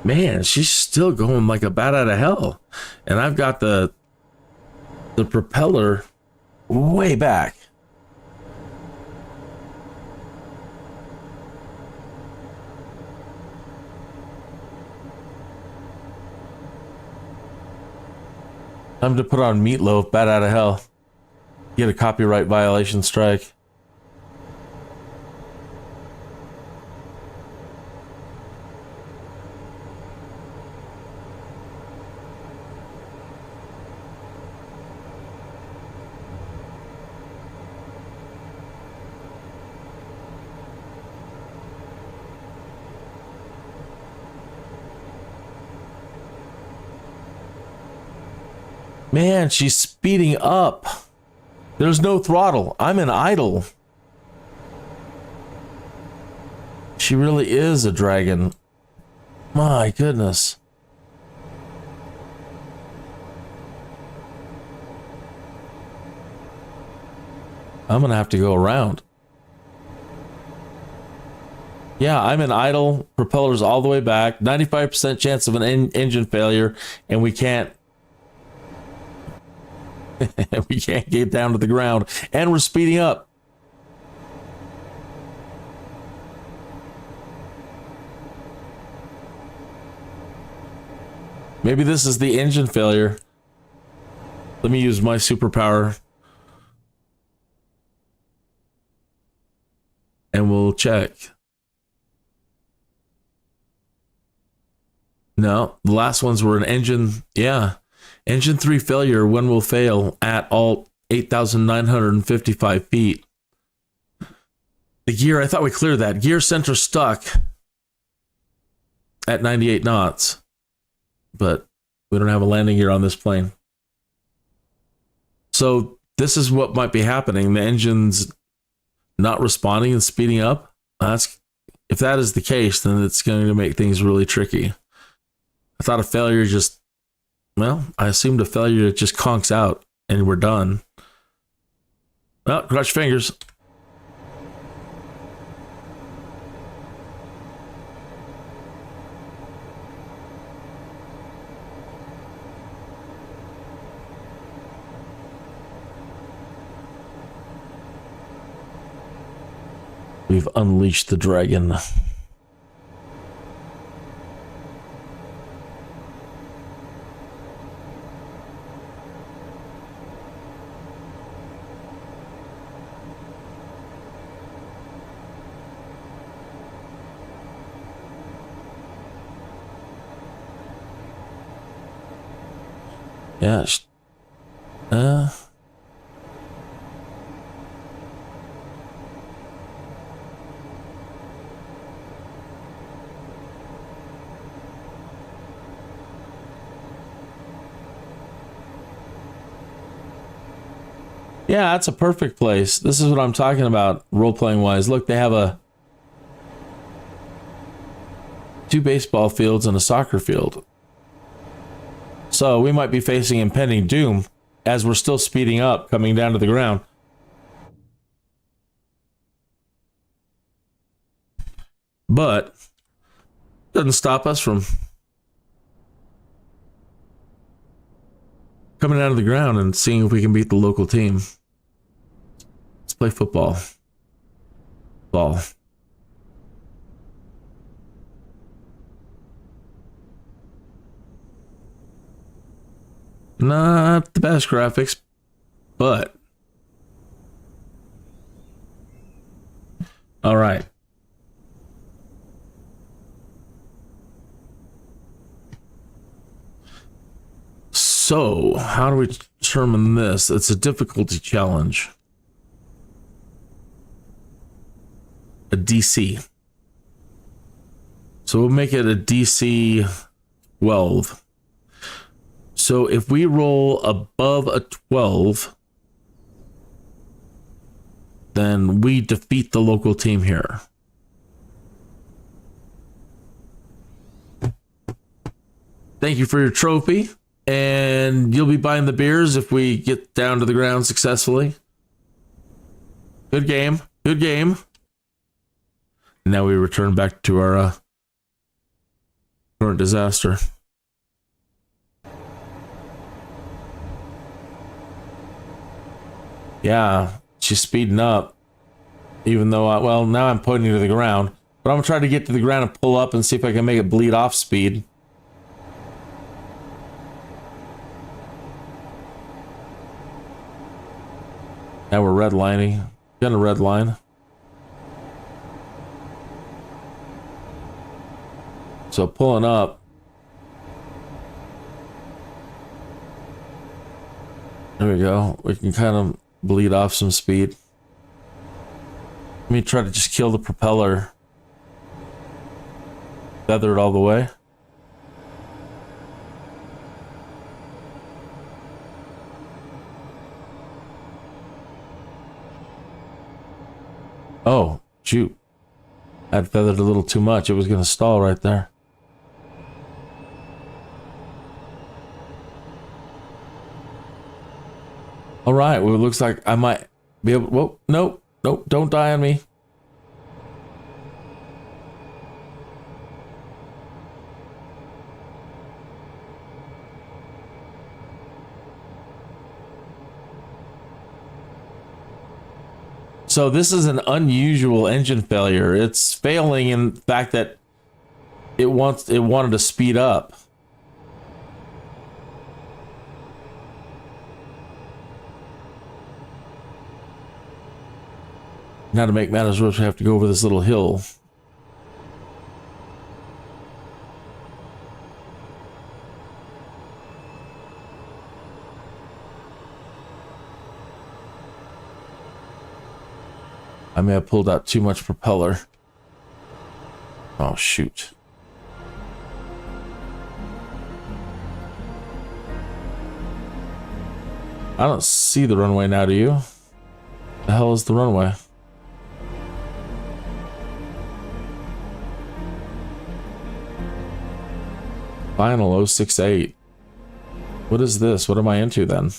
Man, she's still going like a bat out of hell. And I've got the propeller way back. Time to put on Meatloaf, bat out of hell. Get a copyright violation strike. Man, she's speeding up. There's no throttle. I'm in idle. She really is a dragon. My goodness. I'm gonna have to go around. Yeah, I'm in idle. Propellers all the way back. 95% chance of an engine failure, and we can't we can't get down to the ground, and we're speeding up. Maybe this is the engine failure. Let me use my superpower and we'll check. No, the last ones were an engine. Yeah. Engine 3 failure. When will fail at all 8,955 feet. The gear, I thought we cleared that. Gear center stuck at 98 knots. But we don't have a landing gear on this plane. So this is what might be happening. The engine's not responding and speeding up. If that is the case, then it's going to make things really tricky. I thought a failure just... Well, I assumed a failure just conks out and we're done. Well, cross your fingers. We've unleashed the dragon. Yeah. Yeah, that's a perfect place. This is what I'm talking about, role-playing wise. Look, they have 2 baseball fields and a soccer field. So we might be facing impending doom as we're still speeding up, coming down to the ground. But doesn't stop us from coming out of the ground and seeing if we can beat the local team. Let's play football. Ball. Not the best graphics, but All right. So, how do we determine this? It's a difficulty challenge. A DC. So we'll make it a DC 12. So if we roll above a 12, then we defeat the local team here. Thank you for your trophy, and you'll be buying the beers if we get down to the ground successfully. Good game. Good game. Now we return back to our current disaster. Yeah, she's speeding up. Even though, well, now I'm putting her to the ground. But I'm going to try to get to the ground and pull up and see if I can make it bleed off speed. Now we're redlining. Gonna red line. So pulling up. There we go. We can kind of bleed off some speed. Let me try to just kill the propeller. Feather it all the way. Oh, shoot. I'd feathered a little too much. It was going to stall right there. All right. Well, it looks like I might be able... Whoa, nope. Nope. Don't die on me. So this is an unusual engine failure. It's failing in the fact that it wanted to speed up. Now to make matters worse, we have to go over this little hill. I may have pulled out too much propeller. Oh, shoot. I don't see the runway now, do you? The hell is the runway? Final 068. What is this? What am I into then?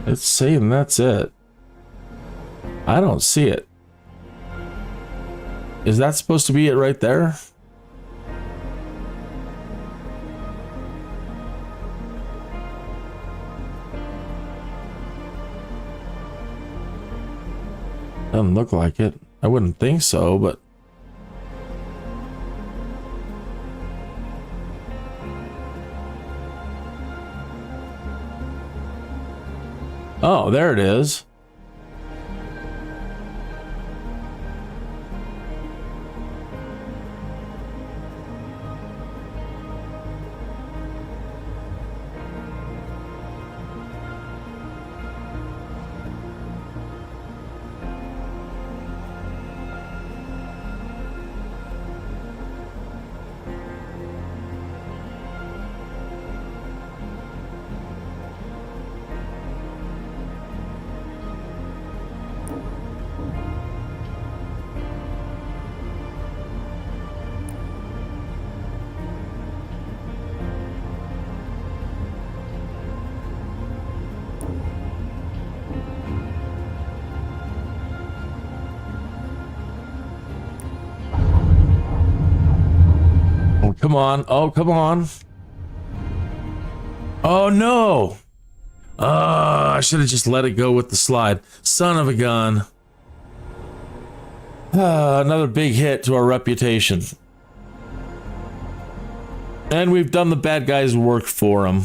It's saying that's it. I don't see it. Is that supposed to be it right there? Doesn't look like it. I wouldn't think so, but... Oh, there it is. come on. Oh, come on. Oh, no. I should have just let it go with the slide. Son of a gun. Another big hit to our reputation. And we've done the bad guys' work for them.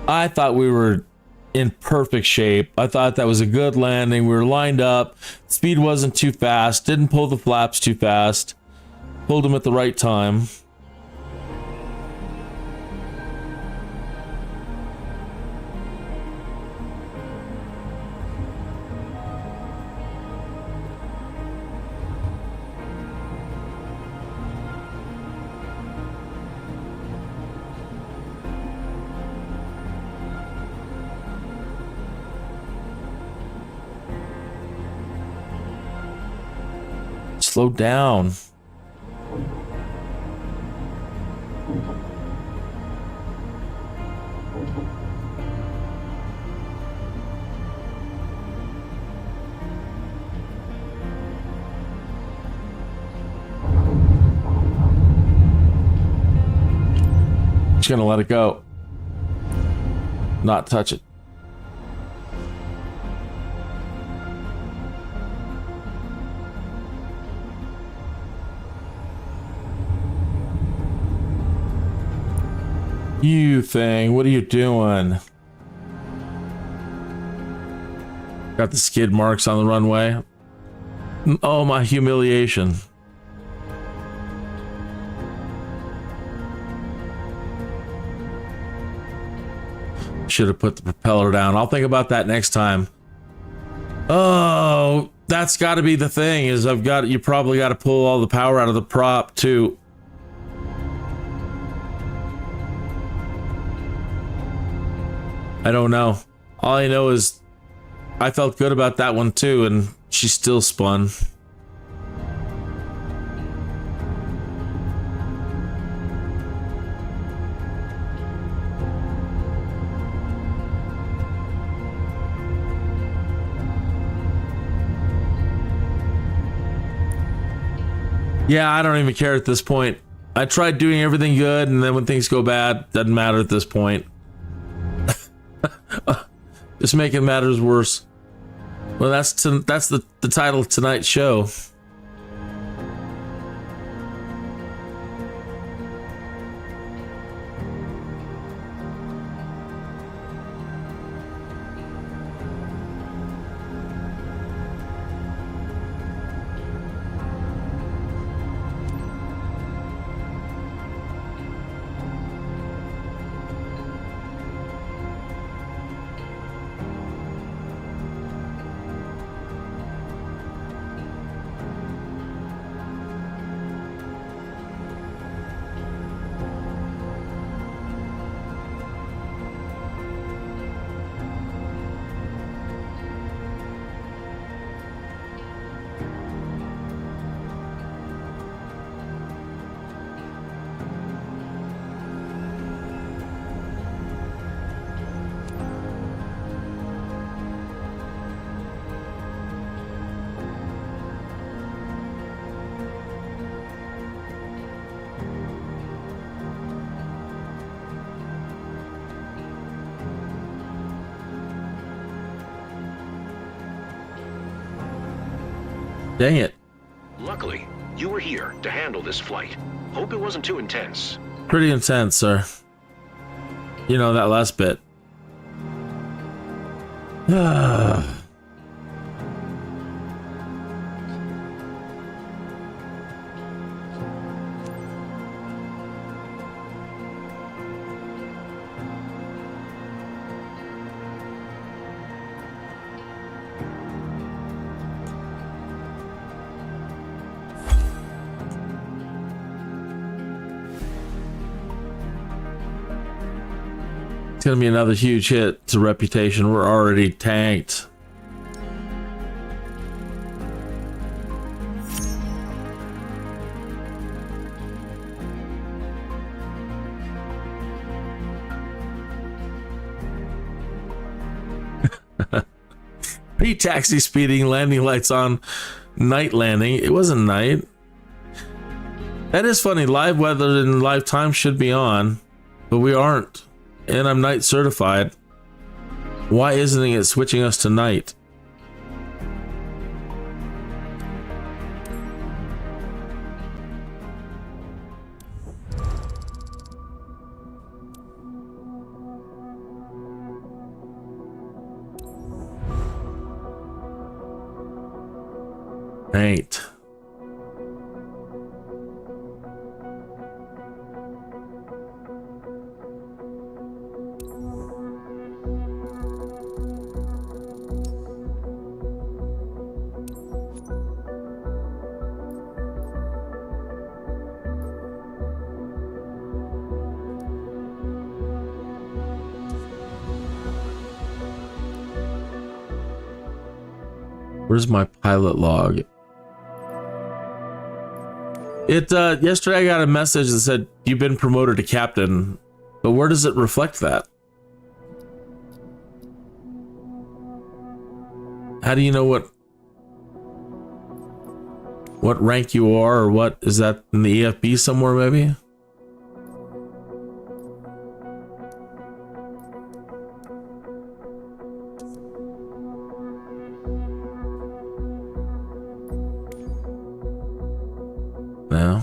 I thought we were in perfect shape. I thought that was a good landing. We were lined up. Speed wasn't too fast. Didn't pull the flaps too fast. Pulled them at the right time. Slow down. Just gonna let it go. Not touch it. You thing, what are you doing? Got the skid marks on the runway. Oh, my humiliation. Should have put the propeller down. I'll think about that next time. Oh, that's got to be the thing, is you probably got to pull all the power out of the prop too. I don't know. All I know is I felt good about that one too, and she still spun. Yeah, I don't even care at this point. I tried doing everything good, and then when things go bad, doesn't matter at this point. Just making matters worse. Well, that's the title of tonight's show. Dang it. Luckily, you were here to handle this flight. Hope it wasn't too intense. Pretty intense, sir. You know, that last bit. It's gonna be another huge hit to reputation. We're already tanked. Pre-taxi speeding, landing lights on, night landing. It wasn't night. That is funny. Live weather and live time should be on, but we aren't. And I'm night certified. Why isn't it switching us to night? Right. Where's my pilot log? Yesterday I got a message that said you've been promoted to captain, but where does it reflect that? How do you know what rank you are, or what is that in the EFB somewhere maybe? No.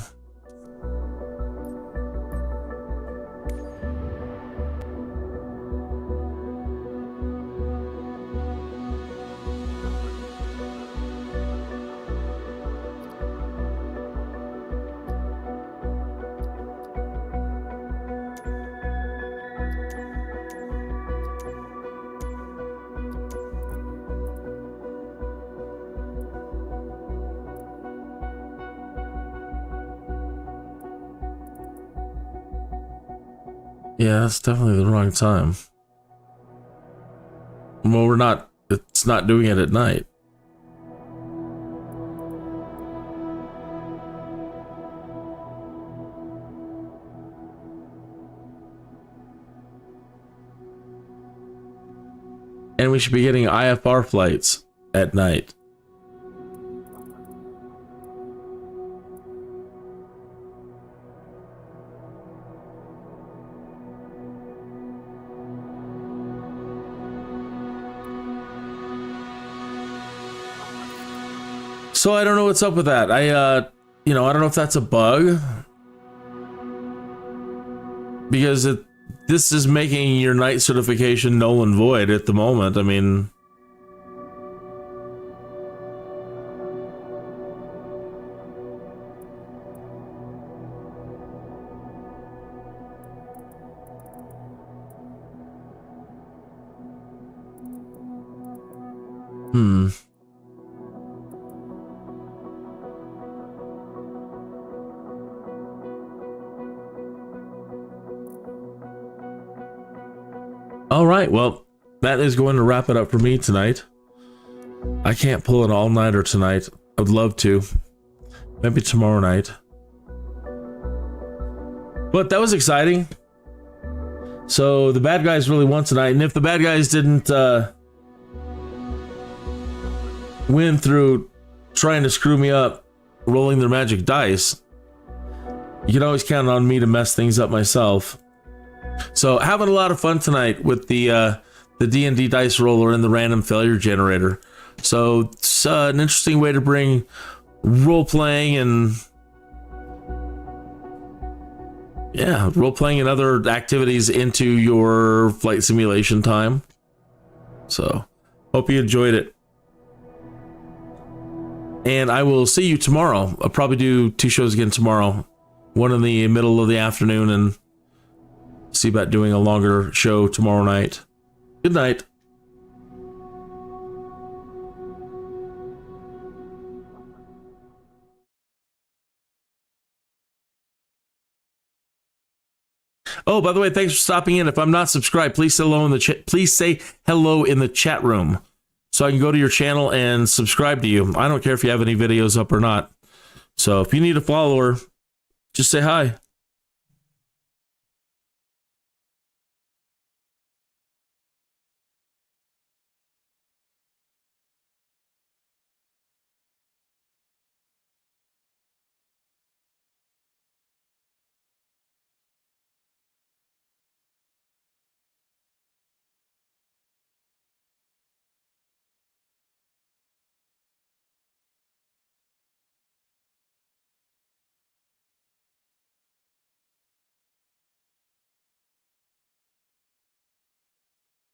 Yeah, that's definitely the wrong time. Well, it's not doing it at night. And we should be getting IFR flights at night. So I don't know what's up with that. I don't know if that's a bug, because this is making your night certification null and void at the moment. I mean, All right, well, that is going to wrap it up for me tonight. I can't pull an all-nighter tonight. I would love to. Maybe tomorrow night. But that was exciting. So the bad guys really won tonight, and if the bad guys didn't win through trying to screw me up, rolling their magic dice, you can always count on me to mess things up myself. So having a lot of fun tonight with the D&D dice roller and the random failure generator. So it's an interesting way to bring role-playing and role-playing and other activities into your flight simulation time. So hope you enjoyed it. And I will see you tomorrow. I'll probably do 2 shows again tomorrow. One in the middle of the afternoon, and see about doing a longer show tomorrow night. Good night. Oh, by the way, thanks for stopping in. If I'm not subscribed, please say hello in the chat. Please say hello in the chat room, so I can go to your channel and subscribe to you. I don't care if you have any videos up or not. So if you need a follower, just say hi.